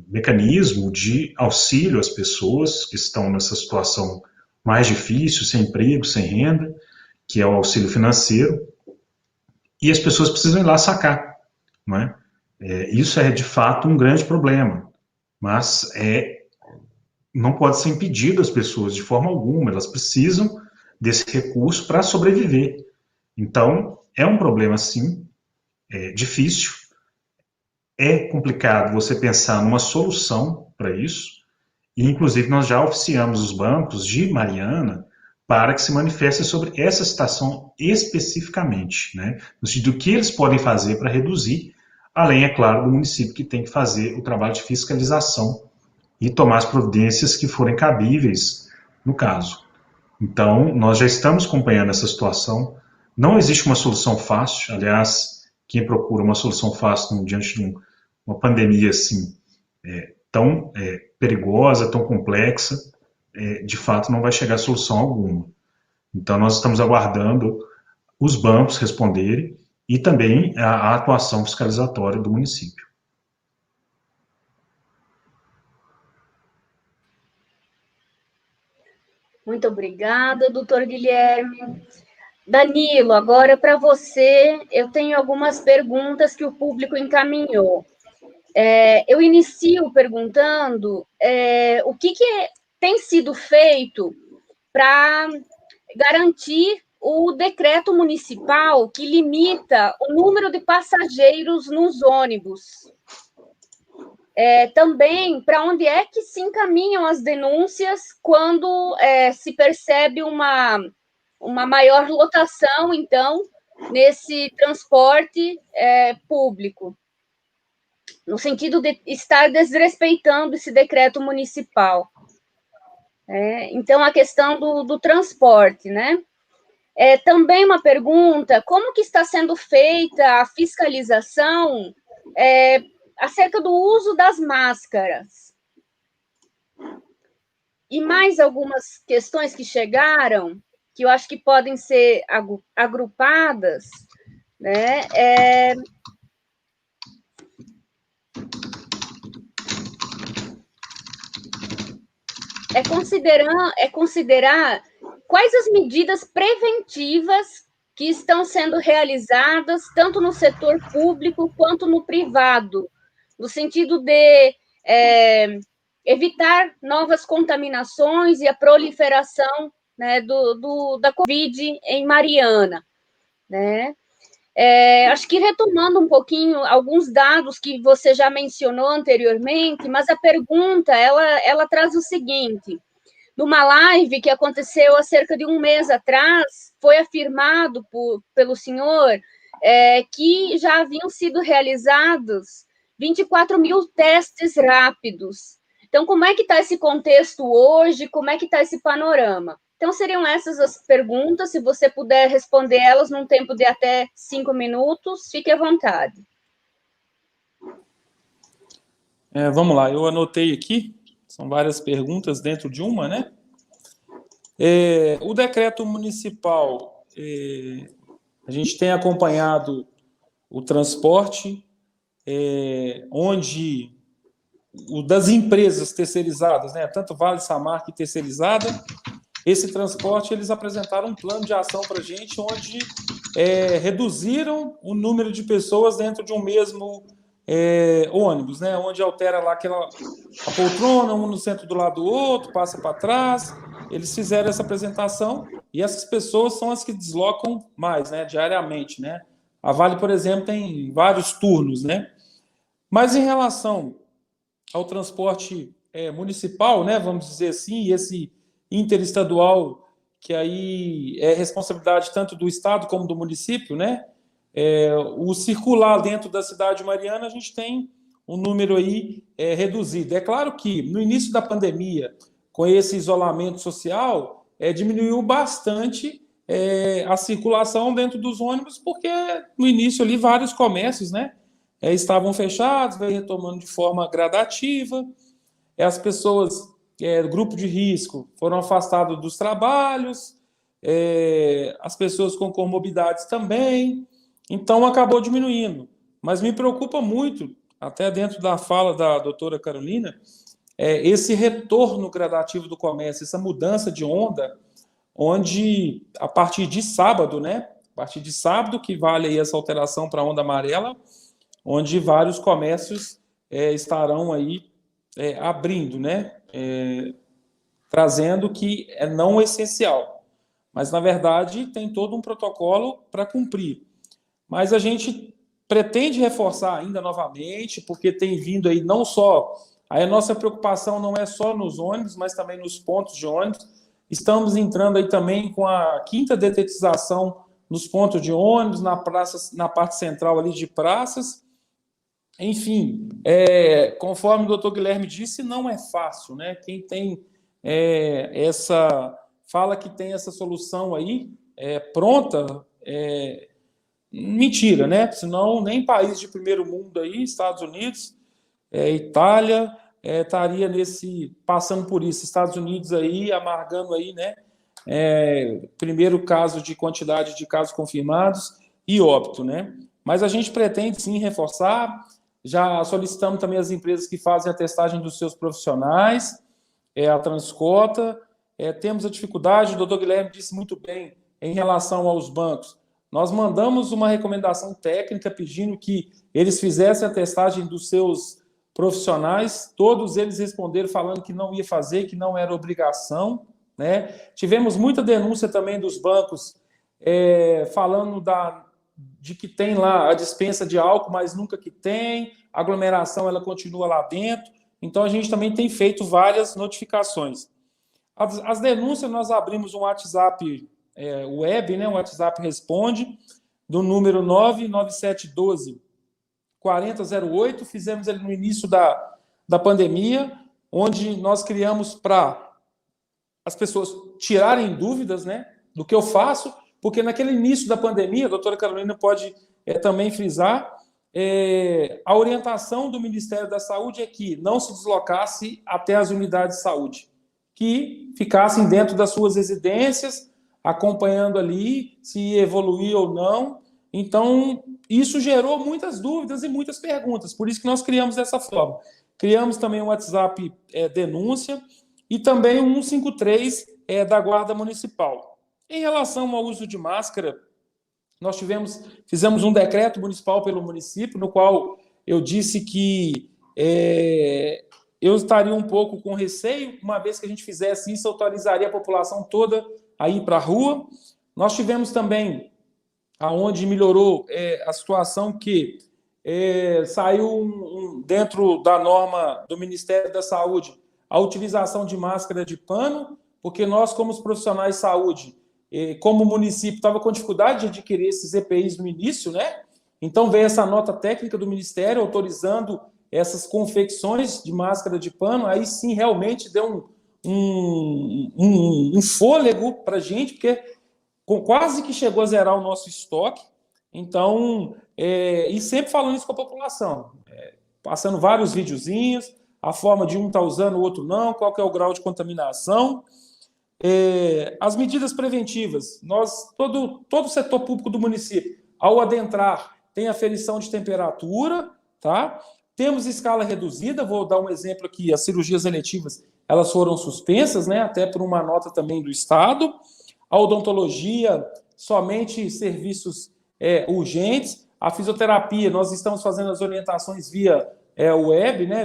mecanismo de auxílio às pessoas que estão nessa situação mais difícil, sem emprego, sem renda, que é o auxílio financeiro, e as pessoas precisam ir lá sacar, não é? Isso é, de fato, um grande problema, mas não pode ser impedido as pessoas de forma alguma, elas precisam desse recurso para sobreviver. Então, é um problema, sim, difícil, é complicado você pensar numa solução para isso, e, inclusive, nós já oficiamos os bancos de Mariana para que se manifestem sobre essa situação especificamente, né? No sentido do que eles podem fazer para reduzir, além, é claro, do município que tem que fazer o trabalho de fiscalização e tomar as providências que forem cabíveis no caso. Então, nós já estamos acompanhando essa situação. Não existe uma solução fácil, aliás, quem procura uma solução fácil diante de uma pandemia assim, tão perigosa, tão complexa, de fato não vai chegar a solução alguma. Então, nós estamos aguardando os bancos responderem e também a atuação fiscalizatória do município. Muito obrigada, doutor Guilherme. Danilo, agora para você, eu tenho algumas perguntas que o público encaminhou. Eu inicio perguntando o que tem sido feito para garantir o decreto municipal que limita o número de passageiros nos ônibus. Também, para onde é que se encaminham as denúncias quando se percebe uma maior lotação, então, nesse transporte público, no sentido de estar desrespeitando esse decreto municipal. Então, a questão do transporte, né? Também uma pergunta, como que está sendo feita a fiscalização acerca do uso das máscaras? E mais algumas questões que chegaram, que eu acho que podem ser agrupadas, né? Considerar quais as medidas preventivas que estão sendo realizadas, tanto no setor público quanto no privado, no sentido de evitar novas contaminações e a proliferação, né, da Covid em Mariana, né? Acho que retomando um pouquinho alguns dados que você já mencionou anteriormente, mas a pergunta, ela traz o seguinte: numa live que aconteceu há cerca de um mês atrás, foi afirmado pelo senhor que já haviam sido realizados 24 mil testes rápidos. Então, como é que está esse contexto hoje? Como é que está esse panorama? Então, seriam essas as perguntas. Se você puder responder elas num tempo de até 5 minutos, fique à vontade. Vamos lá, eu anotei aqui, são várias perguntas dentro de uma, né? O decreto municipal, a gente tem acompanhado o transporte, onde o das empresas terceirizadas, né? Tanto Vale, Samarco e terceirizada, esse transporte, eles apresentaram um plano de ação para a gente, onde reduziram o número de pessoas dentro de um mesmo ônibus, né? Onde altera lá a poltrona, um no centro do lado do outro, passa para trás. Eles fizeram essa apresentação e essas pessoas são as que deslocam mais, né? Diariamente, né? A Vale, por exemplo, tem vários turnos, né? Mas em relação ao transporte municipal, né? Vamos dizer assim, e esse interestadual, que aí é responsabilidade tanto do Estado como do município, né? O circular dentro da cidade de Mariana, a gente tem um número aí reduzido. É claro que no início da pandemia, com esse isolamento social, diminuiu bastante a circulação dentro dos ônibus, porque no início ali vários comércios, né? Estavam fechados, veio retomando de forma gradativa, as pessoas grupo de risco foram afastados dos trabalhos, as pessoas com comorbidades também, então acabou diminuindo. Mas me preocupa muito, até dentro da fala da doutora Carolina, esse retorno gradativo do comércio, essa mudança de onda, onde a partir de sábado, né? A partir de sábado que vale aí essa alteração para a onda amarela, onde vários comércios estarão aí abrindo, né? Trazendo que é não essencial, mas na verdade tem todo um protocolo para cumprir. Mas a gente pretende reforçar ainda novamente, porque tem vindo aí não só, aí a nossa preocupação não é só nos ônibus, mas também nos pontos de ônibus. Estamos entrando aí também com a 5ª detetização nos pontos de ônibus, na parte central ali de praças. Enfim, conforme o doutor Guilherme disse, não é fácil, né? Quem tem fala que tem essa solução aí pronta, mentira, né? Senão nem país de primeiro mundo aí, Estados Unidos, Itália, estaria passando por isso. Estados Unidos aí, amargando aí, né? Primeiro caso de quantidade de casos confirmados e óbito, né? Mas a gente pretende sim reforçar. Já solicitamos também as empresas que fazem a testagem dos seus profissionais, a Transcota. Temos a dificuldade, o doutor Guilherme disse muito bem, em relação aos bancos. Nós mandamos uma recomendação técnica pedindo que eles fizessem a testagem dos seus profissionais. Todos eles responderam falando que não ia fazer, que não era obrigação, né? Tivemos muita denúncia também dos bancos falando de que tem lá a dispensa de álcool, mas nunca que tem, a aglomeração ela continua lá dentro. Então, a gente também tem feito várias notificações. As denúncias, nós abrimos um WhatsApp web, né, um WhatsApp Responde, do número 99712-4008, fizemos ele no início da pandemia, onde nós criamos para as pessoas tirarem dúvidas, né, do que eu faço, porque naquele início da pandemia, a doutora Carolina pode também frisar, a orientação do Ministério da Saúde é que não se deslocasse até as unidades de saúde, que ficassem dentro das suas residências, acompanhando ali se ia evoluir ou não. Então, isso gerou muitas dúvidas e muitas perguntas, por isso que nós criamos dessa forma. Criamos também um WhatsApp denúncia e também um 153 da Guarda Municipal. Em relação ao uso de máscara, nós fizemos um decreto municipal pelo município, no qual eu disse que eu estaria um pouco com receio, uma vez que a gente fizesse isso, autorizaria a população toda a ir para a rua. Nós tivemos também aonde melhorou a situação que saiu dentro da norma do Ministério da Saúde a utilização de máscara de pano, porque nós, como os profissionais de saúde, como município, estava com dificuldade de adquirir esses EPIs no início, né? Então veio essa nota técnica do Ministério autorizando essas confecções de máscara de pano, aí sim realmente deu um fôlego para a gente, porque quase que chegou a zerar o nosso estoque. Então, e sempre falando isso com a população, passando vários videozinhos, a forma de um estar usando, o outro não, qual que é o grau de contaminação. As medidas preventivas, todo o setor público do município, ao adentrar, tem aferição de temperatura, tá? Temos escala reduzida, vou dar um exemplo aqui, as cirurgias eletivas, elas foram suspensas, né, até por uma nota também do Estado. A odontologia, somente serviços urgentes. A fisioterapia, nós estamos fazendo as orientações via web, né,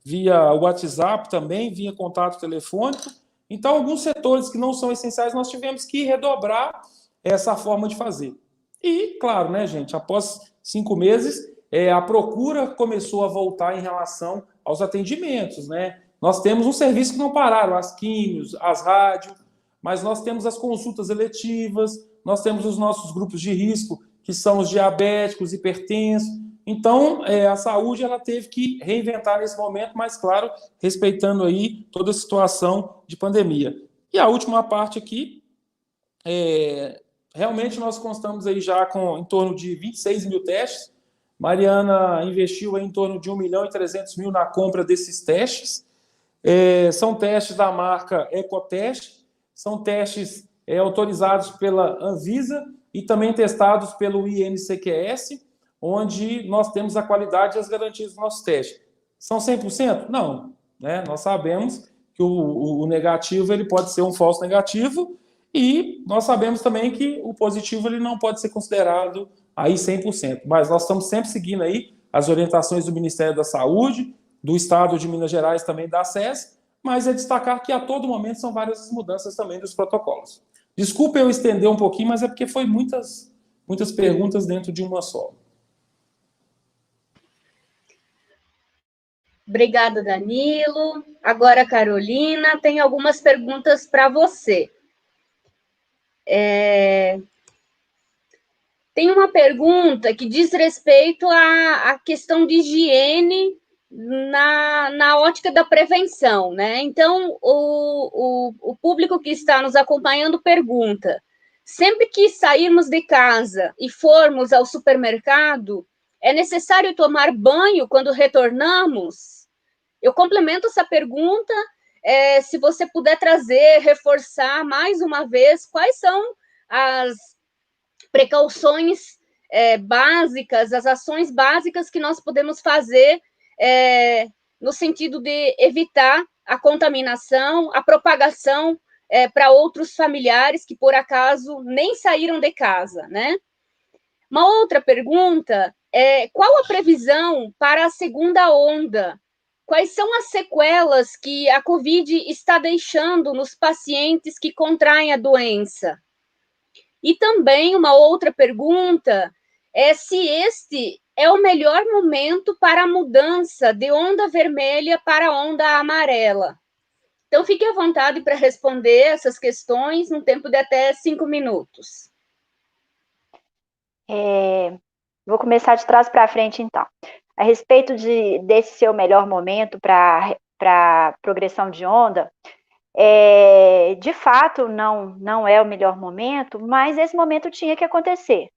via WhatsApp também, via contato telefônico. Então, alguns setores que não são essenciais, nós tivemos que redobrar essa forma de fazer. E, claro, né, gente, após 5 meses, a procura começou a voltar em relação aos atendimentos, né? Nós temos um serviço que não pararam, as químios, as rádios, mas nós temos as consultas eletivas, nós temos os nossos grupos de risco, que são os diabéticos, hipertensos. Então, a saúde ela teve que reinventar nesse momento, mas, claro, respeitando aí toda a situação de pandemia. E a última parte aqui, realmente nós constamos aí já com em torno de 26 mil testes. Mariana investiu aí em torno de 1.300.000 na compra desses testes. São testes da marca Ecoteste, são testes autorizados pela Anvisa e também testados pelo INCQS, onde nós temos a qualidade e as garantias dos nossos testes. São 100%? Não. Né? Nós sabemos que o negativo ele pode ser um falso negativo e nós sabemos também que o positivo ele não pode ser considerado aí 100%. Mas nós estamos sempre seguindo aí as orientações do Ministério da Saúde, do Estado de Minas Gerais também da SES, mas é destacar que a todo momento são várias mudanças também dos protocolos. Desculpa eu estender um pouquinho, mas é porque foi muitas perguntas dentro de uma só. Obrigada, Danilo. Agora, Carolina, tem algumas perguntas para você. Tem uma pergunta que diz respeito à questão de higiene na ótica da prevenção, né? Então, o público que está nos acompanhando pergunta: sempre que sairmos de casa e formos ao supermercado, é necessário tomar banho quando retornamos? Eu complemento essa pergunta, se você puder trazer, reforçar mais uma vez, quais são as precauções básicas, as ações básicas que nós podemos fazer no sentido de evitar a contaminação, a propagação para outros familiares que, por acaso, nem saíram de casa, né? Uma outra pergunta é: qual a previsão para a segunda onda? Quais são as sequelas que a Covid está deixando nos pacientes que contraem a doença? E também uma outra pergunta é se este é o melhor momento para a mudança de onda vermelha para onda amarela. Então, fique à vontade para responder essas questões num tempo de até 5 minutos. Vou começar de trás para frente, então. A respeito desse ser o melhor momento para progressão de onda, de fato, não é o melhor momento, mas esse momento tinha que acontecer,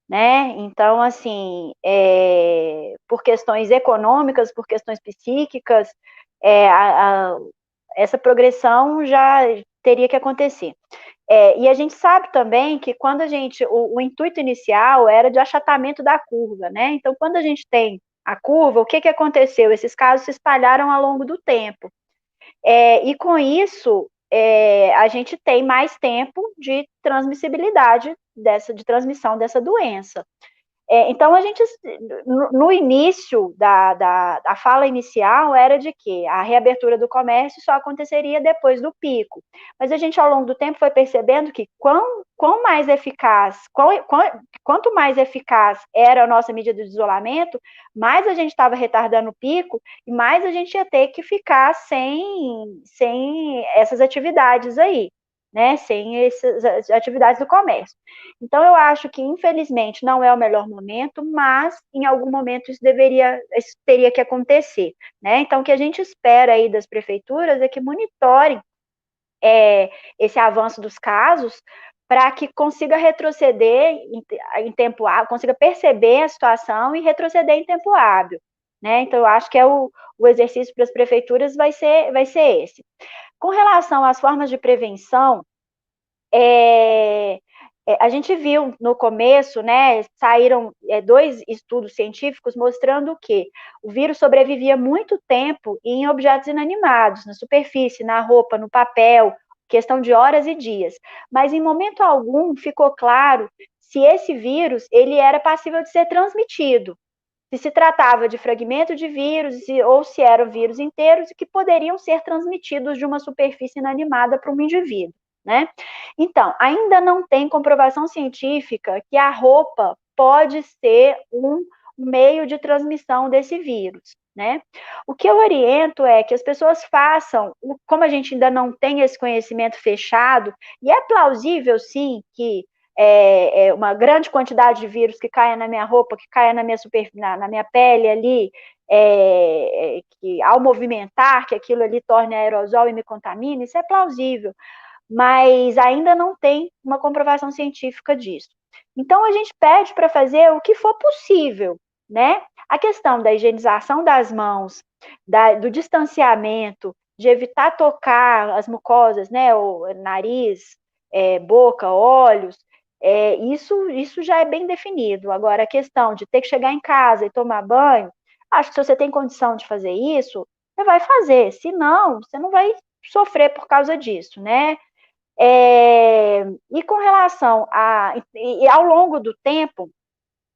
né? Então, assim, por questões econômicas, por questões psíquicas, essa progressão já teria que acontecer. E a gente sabe também que quando o intuito inicial era de achatamento da curva, né? Então, quando a gente tem a curva, o que aconteceu? Esses casos se espalharam ao longo do tempo. E com isso, a gente tem mais tempo de transmissibilidade, de transmissão dessa doença. Então, a gente, no início da fala inicial, era de que a reabertura do comércio só aconteceria depois do pico. Mas a gente, ao longo do tempo, foi percebendo que quanto mais eficaz era a nossa medida de isolamento, mais a gente estava retardando o pico e mais a gente ia ter que ficar sem essas atividades aí, né? Sem essas atividades do comércio. Então, eu acho que, infelizmente, não é o melhor momento, mas, em algum momento, isso teria que acontecer, né? Então, o que a gente espera aí das prefeituras é que monitorem esse avanço dos casos para que consiga retroceder em tempo hábil, consiga perceber a situação e retroceder em tempo hábil, né? Então, eu acho que o exercício para as prefeituras vai ser esse. Com relação às formas de prevenção, a gente viu no começo, né, saíram 2 estudos científicos mostrando que o vírus sobrevivia muito tempo em objetos inanimados, na superfície, na roupa, no papel, questão de horas e dias. Mas em momento algum ficou claro se esse vírus ele era passível de ser transmitido, se tratava de fragmento de vírus ou se eram vírus inteiros que poderiam ser transmitidos de uma superfície inanimada para um indivíduo, né? Então, ainda não tem comprovação científica que a roupa pode ser um meio de transmissão desse vírus, né? O que eu oriento é que as pessoas façam, como a gente ainda não tem esse conhecimento fechado, e é plausível, sim, que uma grande quantidade de vírus que caia na minha roupa, que caia na minha pele ali, que ao movimentar, que aquilo ali torne aerosol e me contamine, isso é plausível, mas ainda não tem uma comprovação científica disso. Então, a gente pede para fazer o que for possível, né? A questão da higienização das mãos, do distanciamento, de evitar tocar as mucosas, né? O nariz, boca, olhos, isso já é bem definido. Agora, a questão de ter que chegar em casa e tomar banho, acho que se você tem condição de fazer isso, você vai fazer. Se não, você não vai sofrer por causa disso, né? E com relação e ao longo do tempo,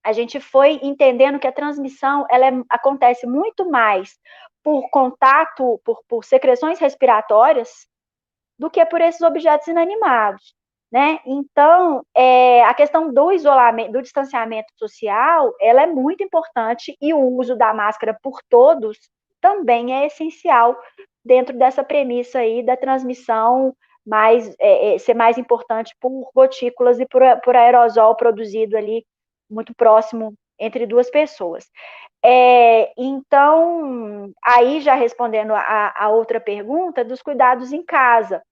a gente foi entendendo que a transmissão acontece muito mais por contato, por secreções respiratórias, do que por esses objetos inanimados, né? Então, a questão do isolamento, do distanciamento social, ela é muito importante e o uso da máscara por todos também é essencial dentro dessa premissa aí da transmissão ser mais importante por gotículas e por aerosol produzido ali muito próximo entre 2 pessoas. Então, aí já respondendo a outra pergunta, dos cuidados em casa.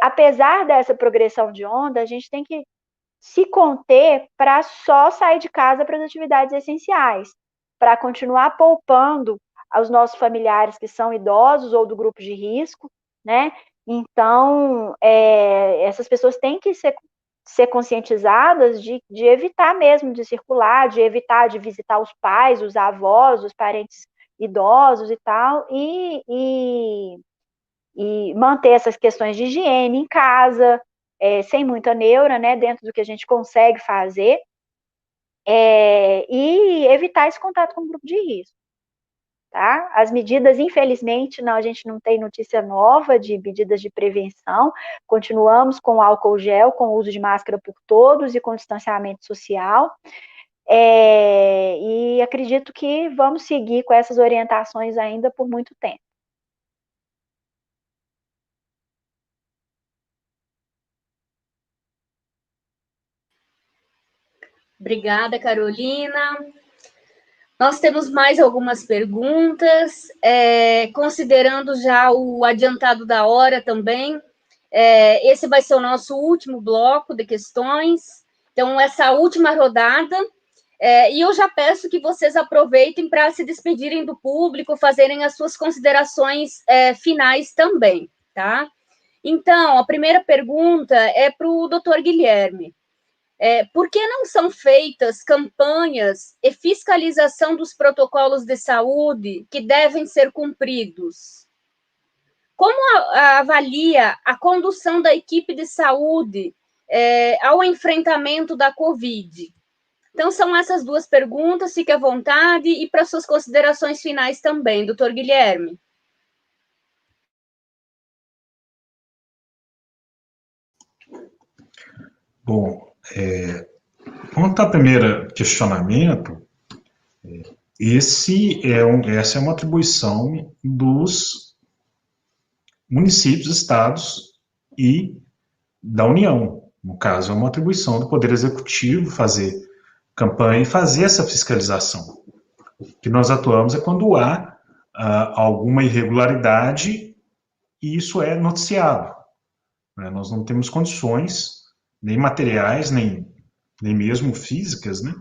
Apesar dessa progressão de onda, a gente tem que se conter para só sair de casa para as atividades essenciais, para continuar poupando aos nossos familiares que são idosos ou do grupo de risco, né? Então, essas pessoas têm que ser conscientizadas de evitar mesmo de circular, de evitar de visitar os pais, os avós, os parentes idosos e tal, e manter essas questões de higiene em casa, sem muita neura, né, dentro do que a gente consegue fazer, e evitar esse contato com o grupo de risco. Tá? As medidas, infelizmente, a gente não tem notícia nova de medidas de prevenção, continuamos com álcool gel, com o uso de máscara por todos e com distanciamento social, e acredito que vamos seguir com essas orientações ainda por muito tempo. Obrigada, Carolina. Nós temos mais algumas perguntas, considerando já o adiantado da hora também. Esse vai ser o nosso último bloco de questões. Então, essa última rodada. E eu já peço que vocês aproveitem para se despedirem do público, fazerem as suas considerações finais também, tá? Então, a primeira pergunta é para o doutor Guilherme. Por que não são feitas campanhas e fiscalização dos protocolos de saúde que devem ser cumpridos? Como avalia a condução da equipe de saúde ao enfrentamento da Covid? Então, são essas duas perguntas, fique à vontade, e para suas considerações finais também, doutor Guilherme. Bom, quanto ao primeiro questionamento, essa é uma atribuição dos municípios, estados e da União. No caso, é uma atribuição do Poder Executivo fazer campanha e fazer essa fiscalização. O que nós atuamos é quando há alguma irregularidade e isso é noticiado. Né? Nós não temos condições, nem materiais, nem mesmo físicas, né,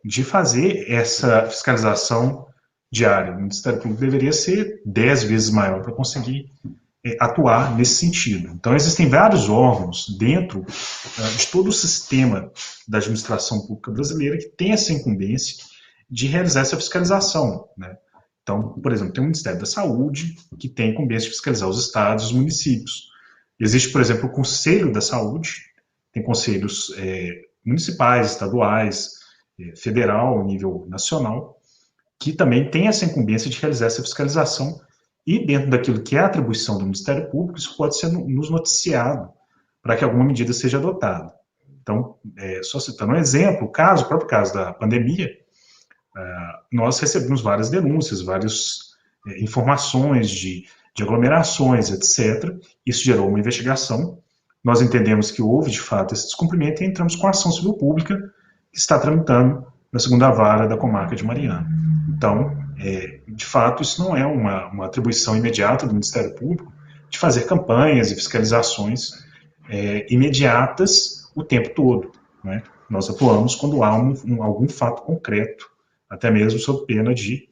de fazer essa fiscalização diária. O Ministério Público deveria ser 10 vezes maior para conseguir atuar nesse sentido. Então, existem vários órgãos dentro de todo o sistema da administração pública brasileira que tem essa incumbência de realizar essa fiscalização. Né? Então, por exemplo, tem o Ministério da Saúde, que tem a incumbência de fiscalizar os estados e os municípios. Existe, por exemplo, o Conselho da Saúde, tem conselhos municipais, estaduais, federal, nível nacional, que também tem essa incumbência de realizar essa fiscalização. E dentro daquilo que é a atribuição do Ministério Público, isso pode ser nos noticiado para que alguma medida seja adotada. Então, só citando um exemplo, o próprio caso da pandemia, nós recebemos várias denúncias, várias informações de aglomerações, etc. Isso gerou uma investigação. Nós entendemos que houve, de fato, esse descumprimento e entramos com a ação civil pública que está tramitando na segunda vara da comarca de Mariana. Então, de fato, isso não é uma atribuição imediata do Ministério Público de fazer campanhas e fiscalizações imediatas o tempo todo. Né? Nós atuamos quando há algum fato concreto, até mesmo sob pena de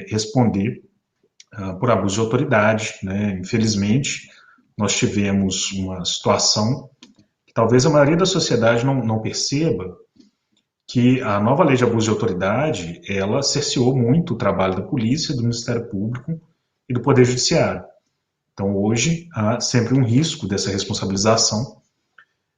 responder por abuso de autoridade. Né? Infelizmente, nós tivemos uma situação que talvez a maioria da sociedade não perceba, que a nova lei de abuso de autoridade, ela cerceou muito o trabalho da polícia, do Ministério Público e do Poder Judiciário. Então, hoje, há sempre um risco dessa responsabilização.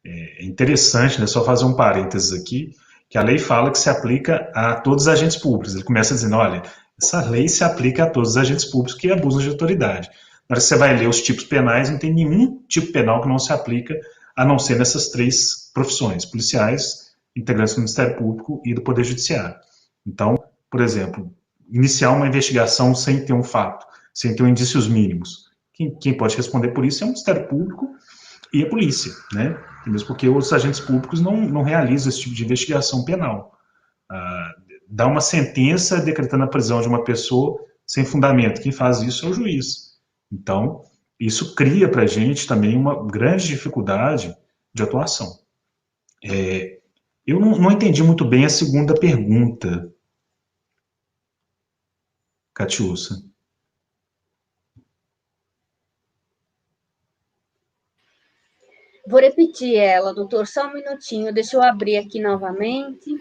É interessante, né, só fazer um parênteses aqui, que a lei fala que se aplica a todos os agentes públicos. Ele começa dizendo, olha, essa lei se aplica a todos os agentes públicos que abusam de autoridade. Na hora que você vai ler os tipos penais, não tem nenhum tipo penal que não se aplica, a não ser nessas três profissões, policiais, integrantes do Ministério Público e do Poder Judiciário. Então, por exemplo, iniciar uma investigação sem ter um fato, sem ter indícios mínimos. Quem pode responder por isso é o Ministério Público e a polícia, né? Mesmo porque os agentes públicos não realizam esse tipo de investigação penal. Dá uma sentença decretando a prisão de uma pessoa sem fundamento. Quem faz isso é o juiz. Então, isso cria para a gente também uma grande dificuldade de atuação. Eu não entendi muito bem a segunda pergunta, Catiúcia. Vou repetir ela, doutor, só um minutinho, deixa eu abrir aqui novamente.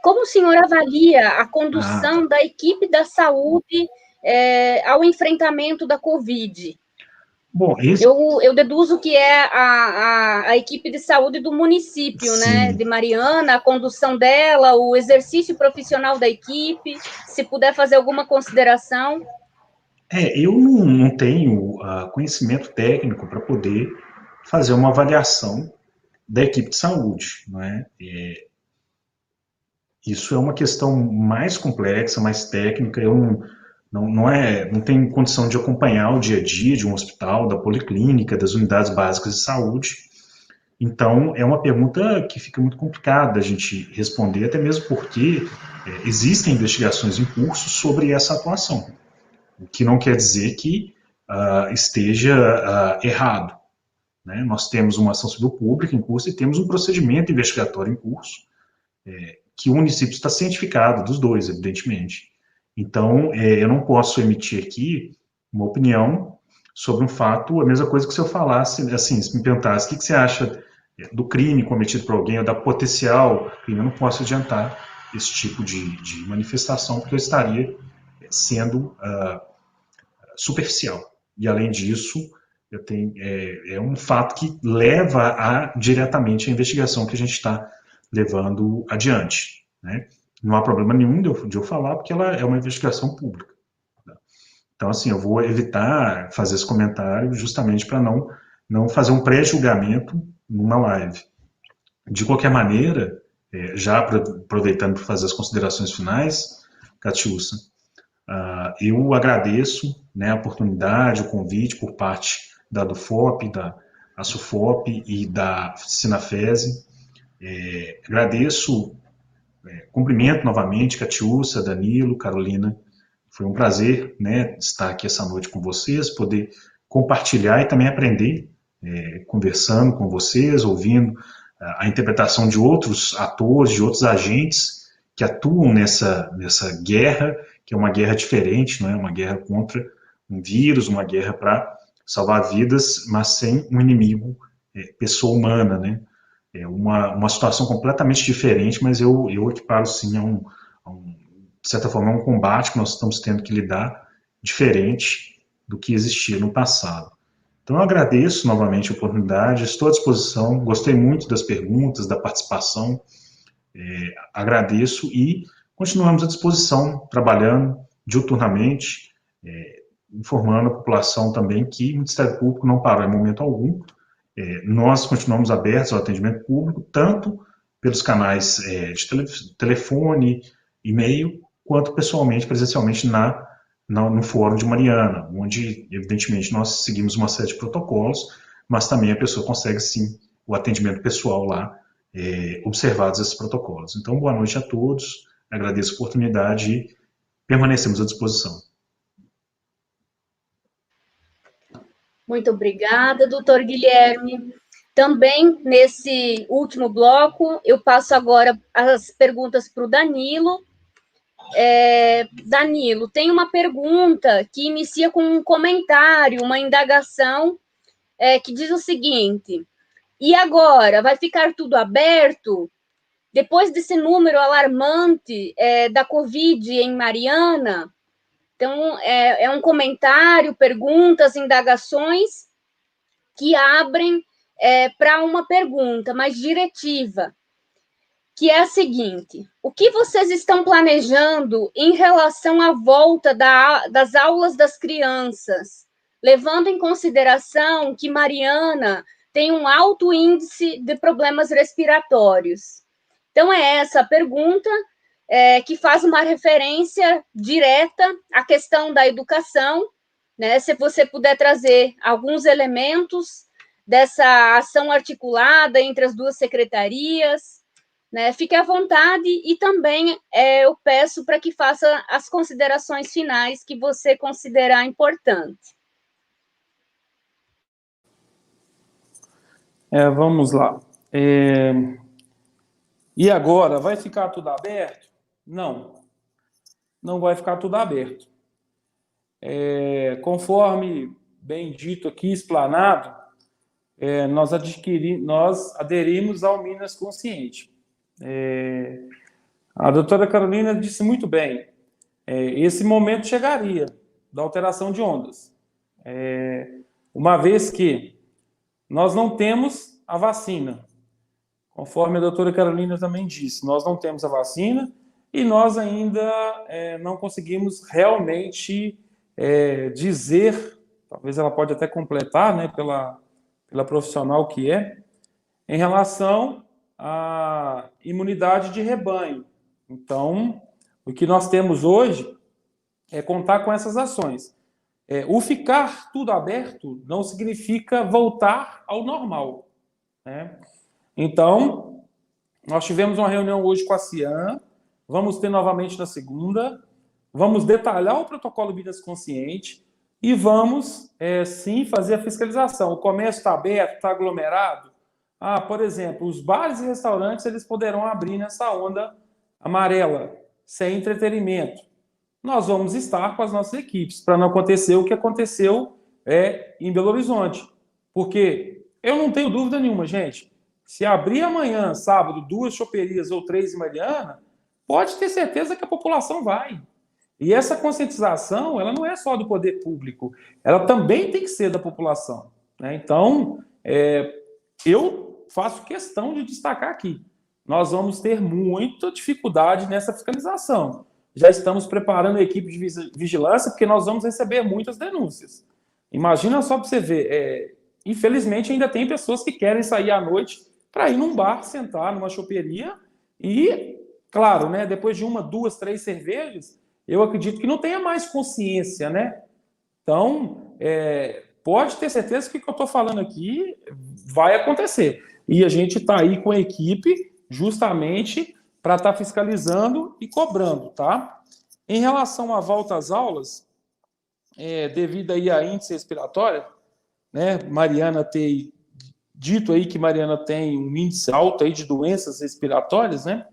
Como o senhor avalia a condução da equipe da saúde ao enfrentamento da Covid? Bom, eu deduzo que é a equipe de saúde do município, né, de Mariana, a condução dela, o exercício profissional da equipe, se puder fazer alguma consideração. Eu não tenho conhecimento técnico para poder fazer uma avaliação da equipe de saúde. Não é? Isso é uma questão mais complexa, mais técnica. Eu não tenho condição de acompanhar o dia a dia de um hospital, da policlínica, das unidades básicas de saúde. Então, é uma pergunta que fica muito complicada da gente responder, até mesmo porque existem investigações em curso sobre essa atuação. O que não quer dizer que esteja errado. Né? Nós temos uma ação civil pública em curso e temos um procedimento investigatório em curso, que o município está cientificado, dos dois, evidentemente. Então, eu não posso emitir aqui uma opinião sobre um fato, a mesma coisa que se eu falasse, assim, se me perguntasse o que você acha do crime cometido por alguém, ou da potencial crime, eu não posso adiantar esse tipo de manifestação, porque eu estaria sendo superficial. E, além disso, É um fato que leva diretamente a investigação que a gente está levando adiante, né? Não há problema nenhum de eu falar, porque ela é uma investigação pública. Tá? Então, assim, eu vou evitar fazer esse comentário justamente para não fazer um pré-julgamento numa live. De qualquer maneira, já aproveitando para fazer as considerações finais, Catiúcia, eu agradeço, né, a oportunidade, o convite por parte da DUFOP, da SUFOP e da Sinafese. Agradeço, cumprimento novamente Catiúcia, Danilo, Carolina. Foi um prazer, né, estar aqui essa noite com vocês, poder compartilhar e também aprender, conversando com vocês, ouvindo a interpretação de outros atores, de outros agentes que atuam nessa guerra, que é uma guerra diferente, não é? Uma guerra contra um vírus, uma guerra para salvar vidas, mas sem um inimigo, pessoa humana, né? É uma situação completamente diferente, mas eu equiparo sim de certa forma, um combate que nós estamos tendo que lidar diferente do que existia no passado. Então, eu agradeço novamente a oportunidade, estou à disposição, gostei muito das perguntas, da participação, agradeço e continuamos à disposição, trabalhando diuturnamente, informando a população também que o Ministério Público não parou em momento algum. Nós continuamos abertos ao atendimento público, tanto pelos canais de telefone, e-mail, quanto pessoalmente, presencialmente no Fórum de Mariana, onde, evidentemente, nós seguimos uma série de protocolos, mas também a pessoa consegue, sim, o atendimento pessoal lá, observados esses protocolos. Então, boa noite a todos, agradeço a oportunidade e permanecemos à disposição. Muito obrigada, doutor Guilherme. Também, nesse último bloco, eu passo agora as perguntas para o Danilo. Danilo, tem uma pergunta que inicia com um comentário, uma indagação, que diz o seguinte: e agora, vai ficar tudo aberto? Depois desse número alarmante da Covid em Mariana? Então, é um comentário, perguntas, indagações que abrem para uma pergunta mais diretiva, que é a seguinte: o que vocês estão planejando em relação à volta das aulas das crianças, levando em consideração que Mariana tem um alto índice de problemas respiratórios? Então, é essa a pergunta, que faz uma referência direta à questão da educação, né? Se você puder trazer alguns elementos dessa ação articulada entre as duas secretarias, né? Fique à vontade e também eu peço para que faça as considerações finais que você considerar importante. Vamos lá. E agora, vai ficar tudo aberto? Não vai ficar tudo aberto. Conforme bem dito aqui, explanado, nós aderimos ao Minas Consciente. A doutora Carolina disse muito bem, esse momento chegaria da alteração de ondas, uma vez que nós não temos a vacina, conforme a doutora Carolina também disse, nós não temos a vacina e nós ainda não conseguimos realmente dizer, talvez ela pode até completar, né, pela profissional que em relação à imunidade de rebanho. Então, o que nós temos hoje é contar com essas ações. O ficar tudo aberto não significa voltar ao normal, né? Então, nós tivemos uma reunião hoje com a Cian, vamos ter novamente na segunda, vamos detalhar o protocolo Minas Consciente e vamos, sim, fazer a fiscalização. O comércio está aberto, está aglomerado? Por exemplo, os bares e restaurantes eles poderão abrir nessa onda amarela, sem entretenimento. Nós vamos estar com as nossas equipes, para não acontecer o que aconteceu em Belo Horizonte. Porque eu não tenho dúvida nenhuma, gente, se abrir amanhã, sábado, 2 choperias ou 3 em Mariana, pode ter certeza que a população vai. E essa conscientização, ela não é só do poder público, ela também tem que ser da população. né? Então, eu faço questão de destacar aqui, nós vamos ter muita dificuldade nessa fiscalização. Já estamos preparando a equipe de vigilância, porque nós vamos receber muitas denúncias. Imagina só para você ver, infelizmente ainda tem pessoas que querem sair à noite para ir num bar, sentar numa choperia e, claro, né, depois de 1, 2, 3 cervejas, eu acredito que não tenha mais consciência, né? Então, pode ter certeza que o que eu estou falando aqui vai acontecer. E a gente está aí com a equipe justamente para estar fiscalizando e cobrando, tá? Em relação à volta às aulas, devido aí à índice respiratória, né, Mariana ter dito aí que Mariana tem um índice alto aí de doenças respiratórias, né?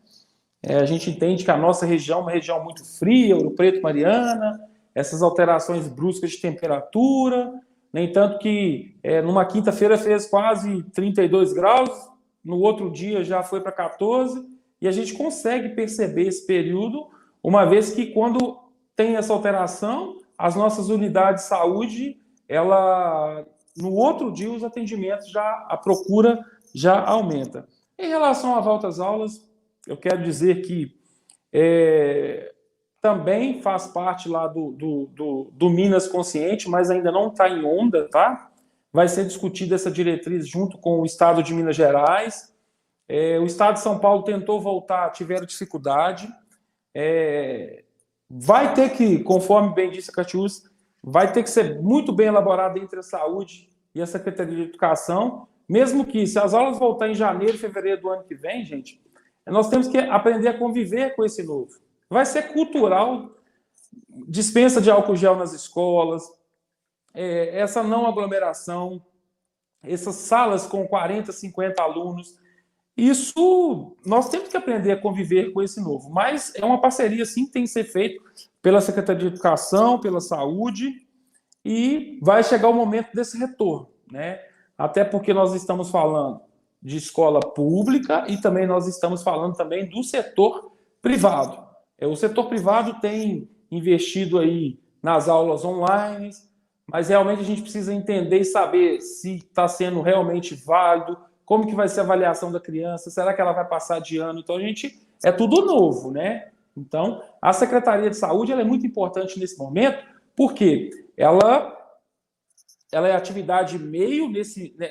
A gente entende que a nossa região é uma região muito fria, Ouro Preto, Mariana, essas alterações bruscas de temperatura, nem tanto que numa quinta-feira fez quase 32 graus, no outro dia já foi para 14, e a gente consegue perceber esse período, uma vez que quando tem essa alteração, as nossas unidades de saúde, no outro dia os atendimentos, a procura já aumenta. Em relação à volta às aulas, eu quero dizer que também faz parte lá do Minas Consciente, mas ainda não está em onda, tá? Vai ser discutida essa diretriz junto com o Estado de Minas Gerais. O Estado de São Paulo tentou voltar, tiveram dificuldade. Vai ter que, conforme bem disse a Catiúcia, vai ter que ser muito bem elaborado entre a saúde e a Secretaria de Educação, mesmo que, se as aulas voltarem em janeiro, fevereiro do ano que vem, gente, nós temos que aprender a conviver com esse novo. Vai ser cultural, dispensa de álcool gel nas escolas, essa não aglomeração, essas salas com 40, 50 alunos. Isso, nós temos que aprender a conviver com esse novo. Mas é uma parceria, sim, que tem que ser feita pela Secretaria de Educação, pela Saúde, e vai chegar o momento desse retorno, né? Até porque nós estamos falando de escola pública e também nós estamos falando também do setor privado. O setor privado tem investido aí nas aulas online, mas realmente a gente precisa entender e saber se está sendo realmente válido, como que vai ser a avaliação da criança, será que ela vai passar de ano? Então, é tudo novo, né? Então, a Secretaria de Saúde ela é muito importante nesse momento, porque ela é atividade meio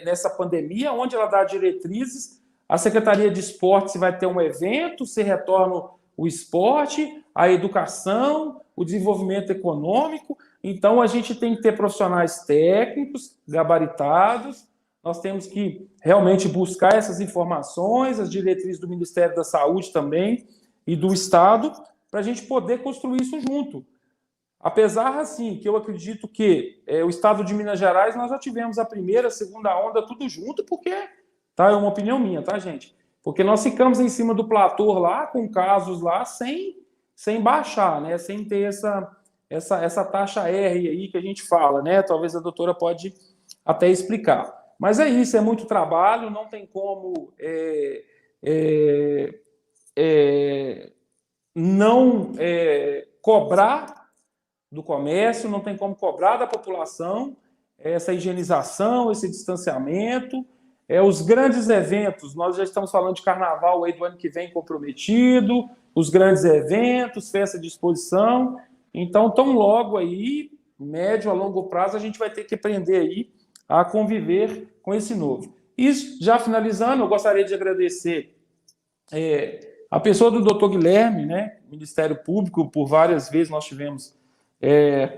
nessa pandemia, onde ela dá diretrizes. A Secretaria de Esportes vai ter um evento, se retorna o esporte, a educação, o desenvolvimento econômico. Então, a gente tem que ter profissionais técnicos, gabaritados. Nós temos que realmente buscar essas informações, as diretrizes do Ministério da Saúde também e do Estado, para a gente poder construir isso junto. Apesar, assim, que eu acredito que o Estado de Minas Gerais, nós já tivemos a primeira, a segunda onda, tudo junto, porque, tá, é uma opinião minha, tá, gente? Porque nós ficamos em cima do platô lá, com casos lá, sem baixar, né? Sem ter essa taxa R aí que a gente fala, né? Talvez a doutora pode até explicar. Mas é isso, é muito trabalho, não tem como não cobrar do comércio, não tem como cobrar da população essa higienização, esse distanciamento. Os grandes eventos, nós já estamos falando de carnaval aí do ano que vem comprometido, os grandes eventos, festa de exposição. Então, tão logo aí, médio a longo prazo, a gente vai ter que aprender aí a conviver com esse novo. E já finalizando, eu gostaria de agradecer a pessoa do Dr. Guilherme, né, Ministério Público, por várias vezes nós tivemos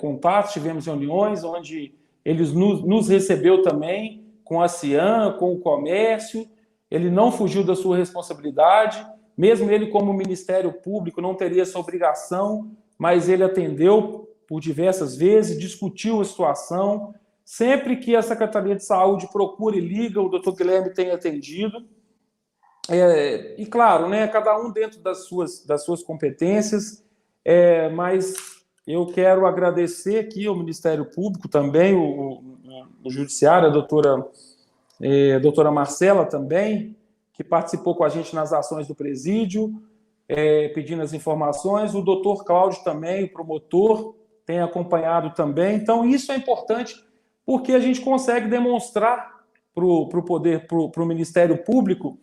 contatos, tivemos reuniões onde eles nos recebeu também com a Cian, com o comércio. Ele não fugiu da sua responsabilidade, mesmo ele como Ministério Público não teria essa obrigação, mas ele atendeu por diversas vezes, discutiu a situação. Sempre que a Secretaria de Saúde procura e liga, o doutor Guilherme tem atendido. E claro, né, cada um dentro das suas competências, mas eu quero agradecer aqui ao Ministério Público também, o Judiciário, a doutora Marcela também, que participou com a gente nas ações do presídio, pedindo as informações, o doutor Cláudio também, o promotor, tem acompanhado também. Então, isso é importante porque a gente consegue demonstrar para o Ministério Público,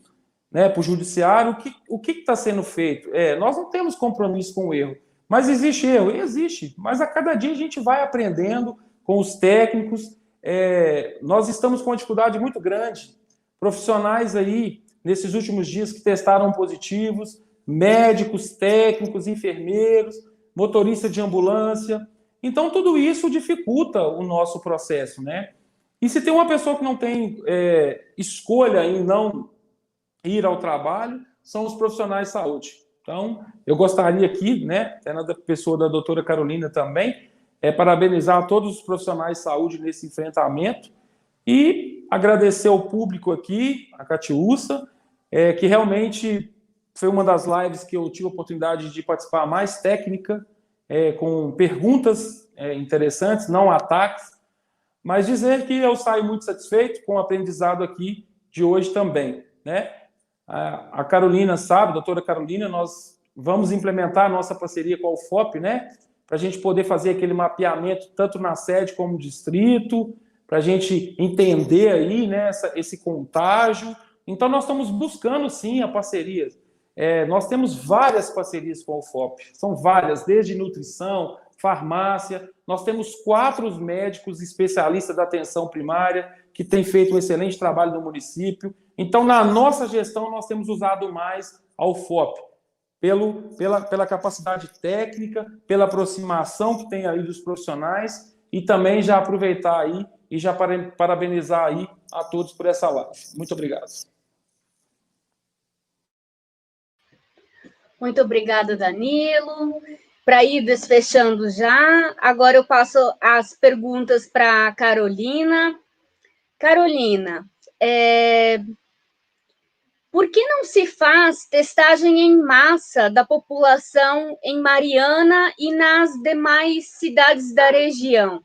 né, para o Judiciário, o que está sendo feito. Nós não temos compromisso com o erro, mas existe erro? Existe, mas a cada dia a gente vai aprendendo com os técnicos. Nós estamos com uma dificuldade muito grande. Profissionais aí, nesses últimos dias, que testaram positivos, médicos, técnicos, enfermeiros, motorista de ambulância. Então, tudo isso dificulta o nosso processo, né? E se tem uma pessoa que não tem escolha em não ir ao trabalho, são os profissionais de saúde. Então, eu gostaria aqui, né, até na pessoa da doutora Carolina também, parabenizar todos os profissionais de saúde nesse enfrentamento e agradecer ao público aqui, a Catiúça, que realmente foi uma das lives que eu tive a oportunidade de participar mais técnica, com perguntas interessantes, não ataques, mas dizer que eu saio muito satisfeito com o aprendizado aqui de hoje também, né? A Carolina sabe, a doutora Carolina, nós vamos implementar a nossa parceria com a UFOP, né? Para a gente poder fazer aquele mapeamento tanto na sede como no distrito, para a gente entender aí, né, esse contágio. Então, nós estamos buscando, sim, a parceria. Nós temos várias parcerias com a UFOP, são várias, desde nutrição, farmácia. Nós temos 4 médicos especialistas da atenção primária que têm feito um excelente trabalho no município. Então, na nossa gestão, nós temos usado mais a UFOP, pela capacidade técnica, pela aproximação que tem aí dos profissionais, e também já aproveitar aí e já parabenizar aí a todos por essa live. Muito obrigado. Muito obrigada, Danilo. Para ir desfechando já, agora eu passo as perguntas para a Carolina. Carolina, por que não se faz testagem em massa da população em Mariana e nas demais cidades da região?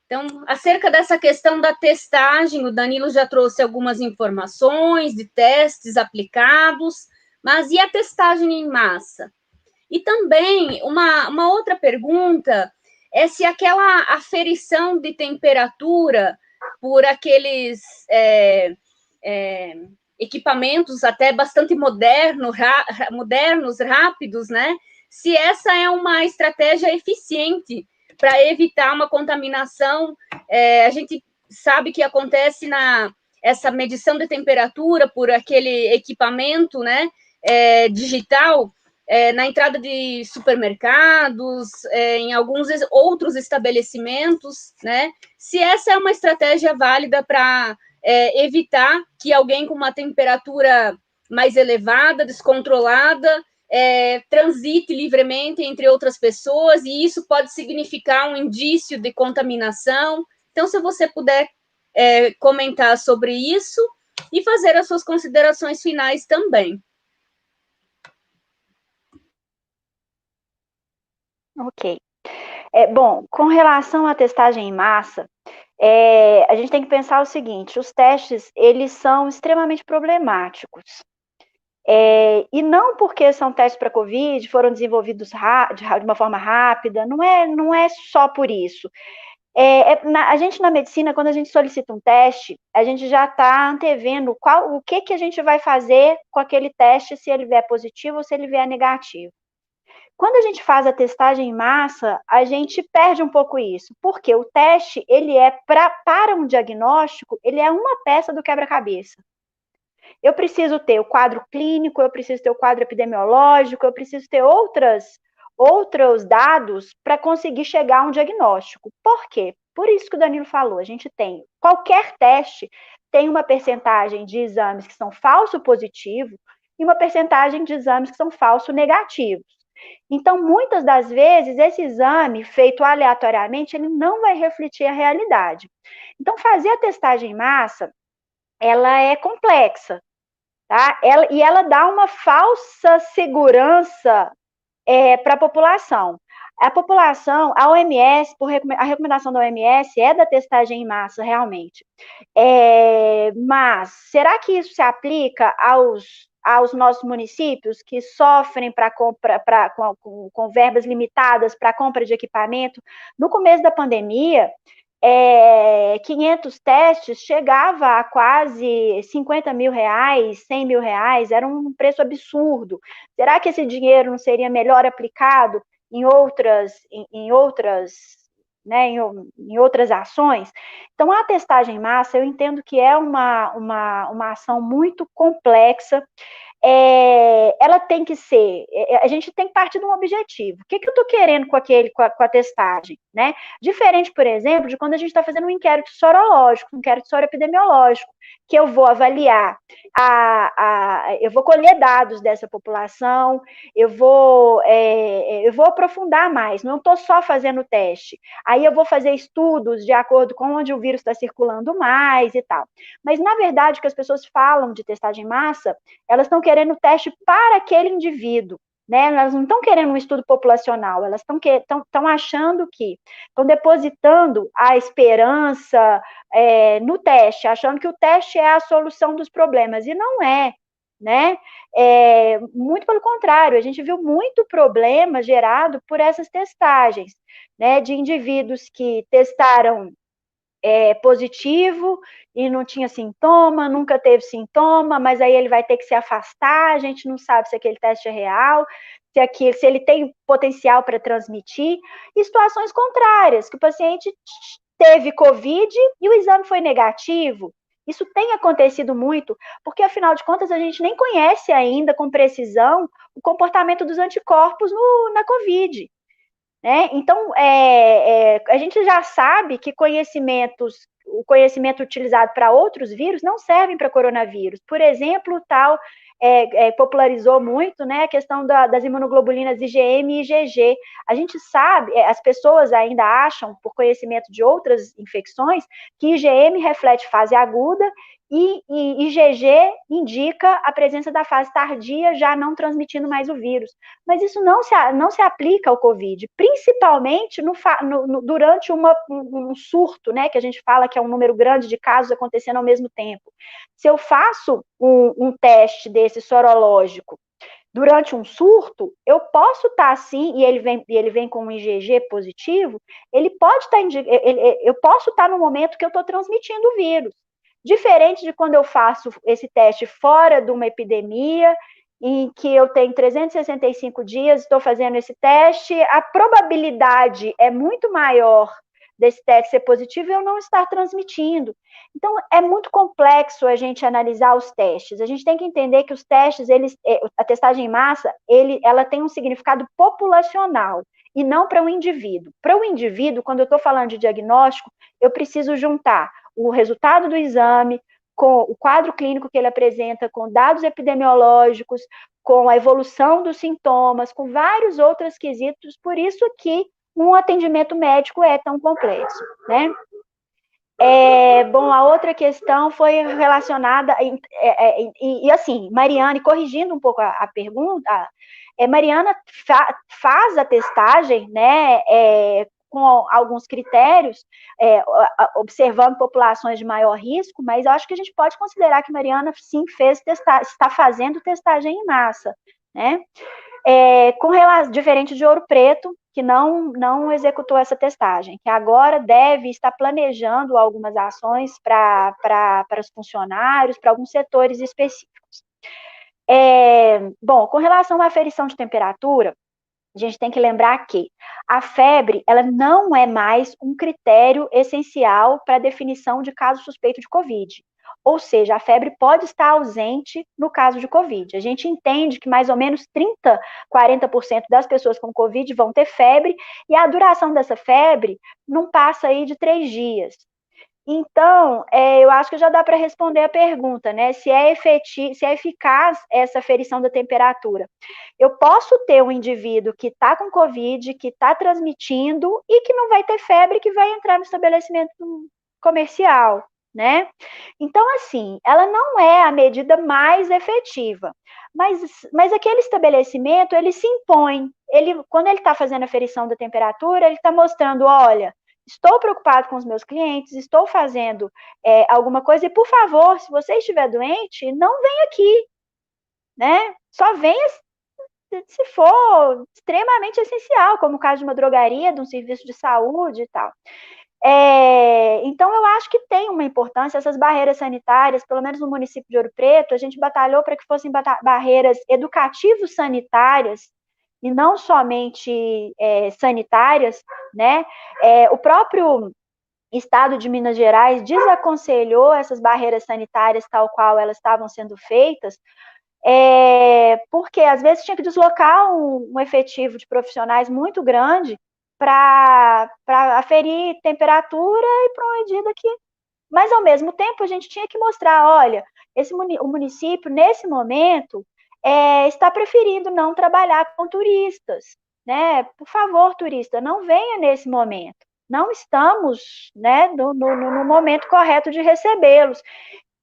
Então, acerca dessa questão da testagem, o Danilo já trouxe algumas informações de testes aplicados, mas e a testagem em massa? E também, uma outra pergunta é se aquela aferição de temperatura por aqueles equipamentos até bastante modernos, rápidos, né? Se essa é uma estratégia eficiente para evitar uma contaminação. A gente sabe que acontece essa medição de temperatura por aquele equipamento, né, digital, na entrada de supermercados, em alguns outros estabelecimentos, né? Se essa é uma estratégia válida para evitar que alguém com uma temperatura mais elevada, descontrolada, transite livremente entre outras pessoas, e isso pode significar um indício de contaminação. Então, se você puder comentar sobre isso e fazer as suas considerações finais também. Ok. Bom, com relação à testagem em massa, a gente tem que pensar o seguinte: os testes, eles são extremamente problemáticos. E não porque são testes para Covid, foram desenvolvidos de uma forma rápida, não é só por isso. A gente, na medicina, quando a gente solicita um teste, a gente já está antevendo o que a gente vai fazer com aquele teste, se ele vier positivo ou se ele vier negativo. Quando a gente faz a testagem em massa, a gente perde um pouco isso, porque o teste, ele para um diagnóstico, ele é uma peça do quebra-cabeça. Eu preciso ter o quadro clínico, eu preciso ter o quadro epidemiológico, eu preciso ter outros dados para conseguir chegar a um diagnóstico. Por quê? Por isso que o Danilo falou, a gente tem, qualquer teste tem uma percentagem de exames que são falso positivo e uma percentagem de exames que são falso negativos. Então, muitas das vezes, esse exame feito aleatoriamente, ele não vai refletir a realidade. Então, fazer a testagem em massa, ela é complexa, tá? E ela dá uma falsa segurança para a população. A população, a OMS, a recomendação da OMS é da testagem em massa, realmente. Mas, será que isso se aplica aos nossos municípios que sofrem com verbas limitadas para compra de equipamento? No começo da pandemia, 500 testes chegava a quase 50 mil reais, 100 mil reais, era um preço absurdo. Será que esse dinheiro não seria melhor aplicado em outras, né, em outras ações? Então, a testagem em massa, eu entendo que é uma ação muito complexa. Ela tem que ser, a gente tem que partir de um objetivo. O que eu estou querendo com a testagem, né? Diferente, por exemplo, de quando a gente está fazendo um inquérito sorológico, um inquérito soroepidemiológico, que eu vou avaliar, eu vou colher dados dessa população, eu vou aprofundar mais, não estou só fazendo teste. Aí eu vou fazer estudos de acordo com onde o vírus está circulando mais e tal. Mas, na verdade, o que as pessoas falam de testagem em massa, elas estão querendo teste para aquele indivíduo, né? Elas não estão querendo um estudo populacional, elas estão achando que, estão depositando a esperança no teste, achando que o teste é a solução dos problemas, e não é, né? Muito pelo contrário, a gente viu muito problema gerado por essas testagens, né? De indivíduos que testaram positivo e não tinha sintoma, nunca teve sintoma, mas aí ele vai ter que se afastar, a gente não sabe se aquele teste é real, se ele tem potencial para transmitir, e situações contrárias, que o paciente teve Covid e o exame foi negativo. Isso tem acontecido muito, porque afinal de contas a gente nem conhece ainda com precisão o comportamento dos anticorpos na Covid. Então, a gente já sabe que o conhecimento utilizado para outros vírus não servem para coronavírus. Por exemplo, popularizou muito, né, a questão das imunoglobulinas IgM e IgG. A gente sabe, as pessoas ainda acham, por conhecimento de outras infecções, que IgM reflete fase aguda e IgG indica a presença da fase tardia, já não transmitindo mais o vírus. Mas isso não se aplica ao Covid, principalmente durante um surto, né, que a gente fala que é um número grande de casos acontecendo ao mesmo tempo. Se eu faço um teste desse sorológico durante um surto, eu posso estar assim, e ele vem com um IgG positivo, eu posso estar no momento que eu estou transmitindo o vírus. Diferente de quando eu faço esse teste fora de uma epidemia, em que eu tenho 365 dias, estou fazendo esse teste, a probabilidade é muito maior desse teste ser positivo e eu não estar transmitindo. Então, é muito complexo a gente analisar os testes. A gente tem que entender que os testes, a testagem em massa, ela tem um significado populacional e não para um indivíduo. Para o indivíduo, quando eu estou falando de diagnóstico, eu preciso juntar o resultado do exame com o quadro clínico que ele apresenta, com dados epidemiológicos, com a evolução dos sintomas, com vários outros quesitos, por isso que um atendimento médico é tão complexo, né? Bom, a outra questão foi relacionada, e assim, Mariane, corrigindo um pouco a pergunta, Mariana faz a testagem, né, com alguns critérios, observando populações de maior risco, mas eu acho que a gente pode considerar que Mariana, sim, está fazendo testagem em massa, né? Diferente de Ouro Preto, que não executou essa testagem, que agora deve estar planejando algumas ações para os funcionários, para alguns setores específicos. Bom, com relação à aferição de temperatura, a gente tem que lembrar que a febre, ela não é mais um critério essencial para a definição de caso suspeito de Covid. Ou seja, a febre pode estar ausente no caso de Covid. A gente entende que mais ou menos 30%, 40% das pessoas com Covid vão ter febre, e a duração dessa febre não passa aí de 3 dias. Então, eu acho que já dá para responder a pergunta, né? Se é eficaz essa aferição da temperatura. Eu posso ter um indivíduo que está com Covid, que está transmitindo e que não vai ter febre, que vai entrar no estabelecimento comercial, né? Então, assim, ela não é a medida mais efetiva, mas aquele estabelecimento, ele se impõe. Quando ele está fazendo a aferição da temperatura, ele está mostrando, olha, estou preocupado com os meus clientes, estou fazendo alguma coisa, e, por favor, se você estiver doente, não venha aqui, né? Só venha se for extremamente essencial, como o caso de uma drogaria, de um serviço de saúde e tal. Então, eu acho que tem uma importância essas barreiras sanitárias, pelo menos no município de Ouro Preto, a gente batalhou para que fossem barreiras educativos-sanitárias, e não somente sanitárias, né? O próprio Estado de Minas Gerais desaconselhou essas barreiras sanitárias tal qual elas estavam sendo feitas, porque às vezes tinha que deslocar um efetivo de profissionais muito grande para aferir temperatura e para uma medida que... Mas, ao mesmo tempo, a gente tinha que mostrar, olha, o município, nesse momento, está preferindo não trabalhar com turistas, né? Por favor, turista, não venha nesse momento. Não estamos, né, no momento correto de recebê-los.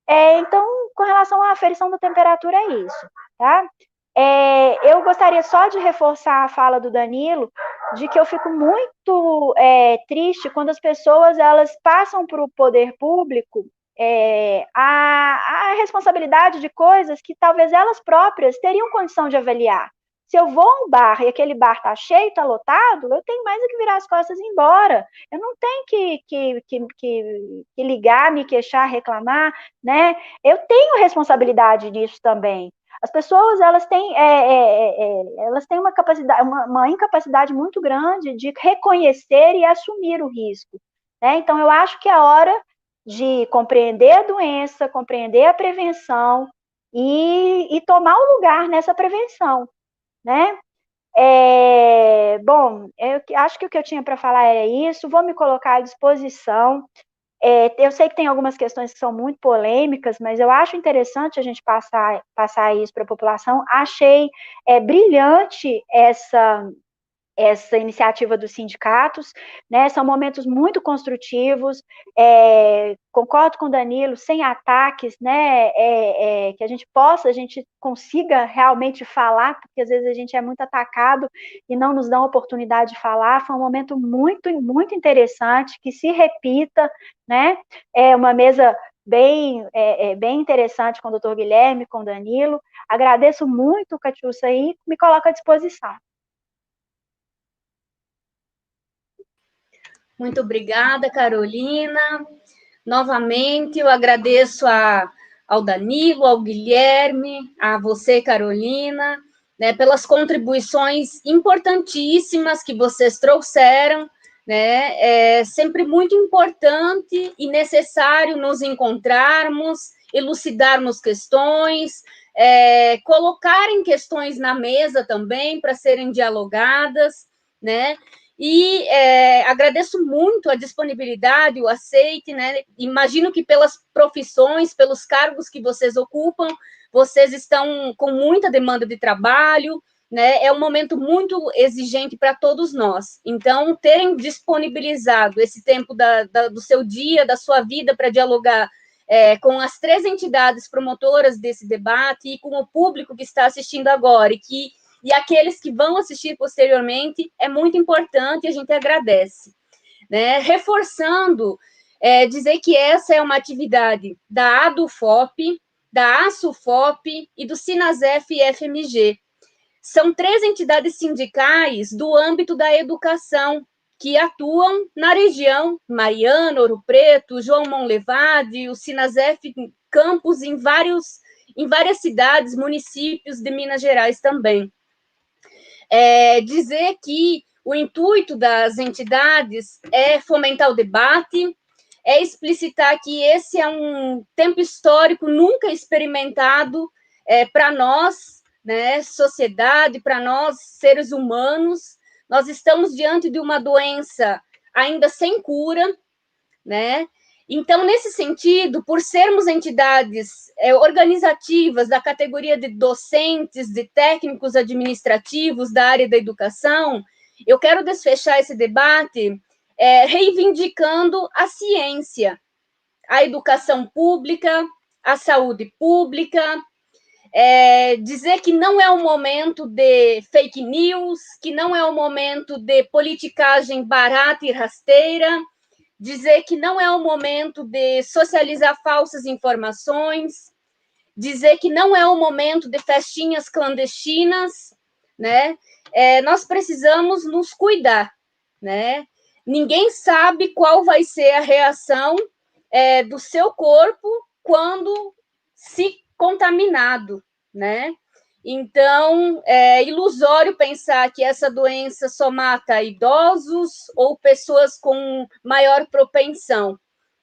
Então, com relação à aferição da temperatura, é isso, tá? Eu gostaria só de reforçar a fala do Danilo, de que eu fico muito triste quando as pessoas elas passam para o poder público a responsabilidade de coisas que talvez elas próprias teriam condição de avaliar. Se eu vou a um bar e aquele bar está cheio, está lotado, eu tenho mais do que virar as costas e ir embora. Eu não tenho que ligar, me queixar, reclamar, né? Eu tenho responsabilidade nisso também. As pessoas elas têm uma capacidade, uma incapacidade muito grande de reconhecer e assumir o risco, né? Então, eu acho que é hora de compreender a doença, compreender a prevenção e tomar o lugar nessa prevenção, né? Bom, eu acho que o que eu tinha para falar é isso, vou me colocar à disposição. Eu sei que tem algumas questões que são muito polêmicas, mas eu acho interessante a gente passar isso para a população. Achei brilhante essa iniciativa dos sindicatos, né? São momentos muito construtivos, concordo com o Danilo, sem ataques, né? Que a gente consiga realmente falar, porque às vezes a gente é muito atacado e não nos dão oportunidade de falar. Foi um momento muito, muito interessante, que se repita, né? Uma mesa bem interessante com o doutor Guilherme, com o Danilo. Agradeço muito, Catiúcia, e me coloco à disposição. Muito obrigada, Carolina. Novamente, eu agradeço ao Danilo, ao Guilherme, a você, Carolina, né, pelas contribuições importantíssimas que vocês trouxeram, né? É sempre muito importante e necessário nos encontrarmos, elucidarmos questões, colocarem questões na mesa também para serem dialogadas, né? E agradeço muito a disponibilidade, o aceite, né? Imagino que pelas profissões, pelos cargos que vocês ocupam, vocês estão com muita demanda de trabalho, né? É um momento muito exigente para todos nós. Então, terem disponibilizado esse tempo do seu dia, da sua vida, para dialogar com as 3 entidades promotoras desse debate e com o público que está assistindo agora e aqueles que vão assistir posteriormente, é muito importante e a gente agradece, né? Reforçando, dizer que essa é uma atividade da ADUFOP, da ASUFOP e do SINASEF-FMG. São 3 entidades sindicais do âmbito da educação que atuam na região Mariana, Ouro Preto, João Monlevade, o SINASEF campus em várias cidades, municípios de Minas Gerais também. Dizer que o intuito das entidades é fomentar o debate, é explicitar que esse é um tempo histórico nunca experimentado para nós, né, sociedade, para nós, seres humanos. Nós estamos diante de uma doença ainda sem cura, né? Então, nesse sentido, por sermos entidades organizativas da categoria de docentes, de técnicos administrativos da área da educação, eu quero desfechar esse debate reivindicando a ciência, a educação pública, a saúde pública, dizer que não é o momento de fake news, que não é o momento de politicagem barata e rasteira, dizer que não é o momento de socializar falsas informações, dizer que não é o momento de festinhas clandestinas, né? Nós precisamos nos cuidar, né? ninguém sabe qual vai ser a reação do seu corpo quando se contaminado, né? Então, é ilusório pensar que essa doença só mata idosos ou pessoas com maior propensão,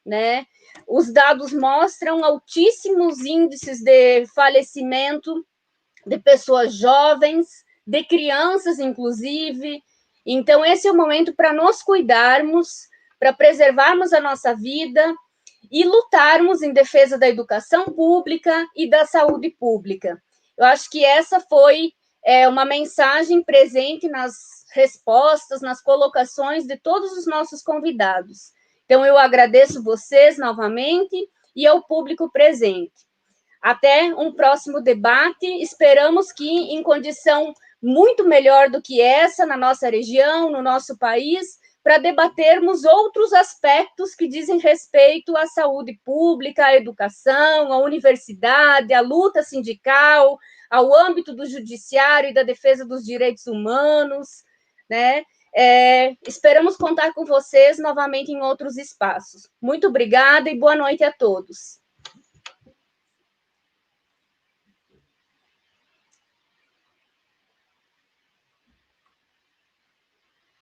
né? Os dados mostram altíssimos índices de falecimento de pessoas jovens, de crianças, inclusive. Então, esse é o momento para nós cuidarmos, para preservarmos a nossa vida e lutarmos em defesa da educação pública e da saúde pública. Eu acho que essa foi uma mensagem presente nas respostas, nas colocações de todos os nossos convidados. Então, eu agradeço vocês novamente e ao público presente. Até um próximo debate, esperamos que em condição muito melhor do que essa, na nossa região, no nosso país, para debatermos outros aspectos que dizem respeito à saúde pública, à educação, à universidade, à luta sindical, ao âmbito do judiciário e da defesa dos direitos humanos, né? Esperamos contar com vocês novamente em outros espaços. Muito obrigada e boa noite a todos.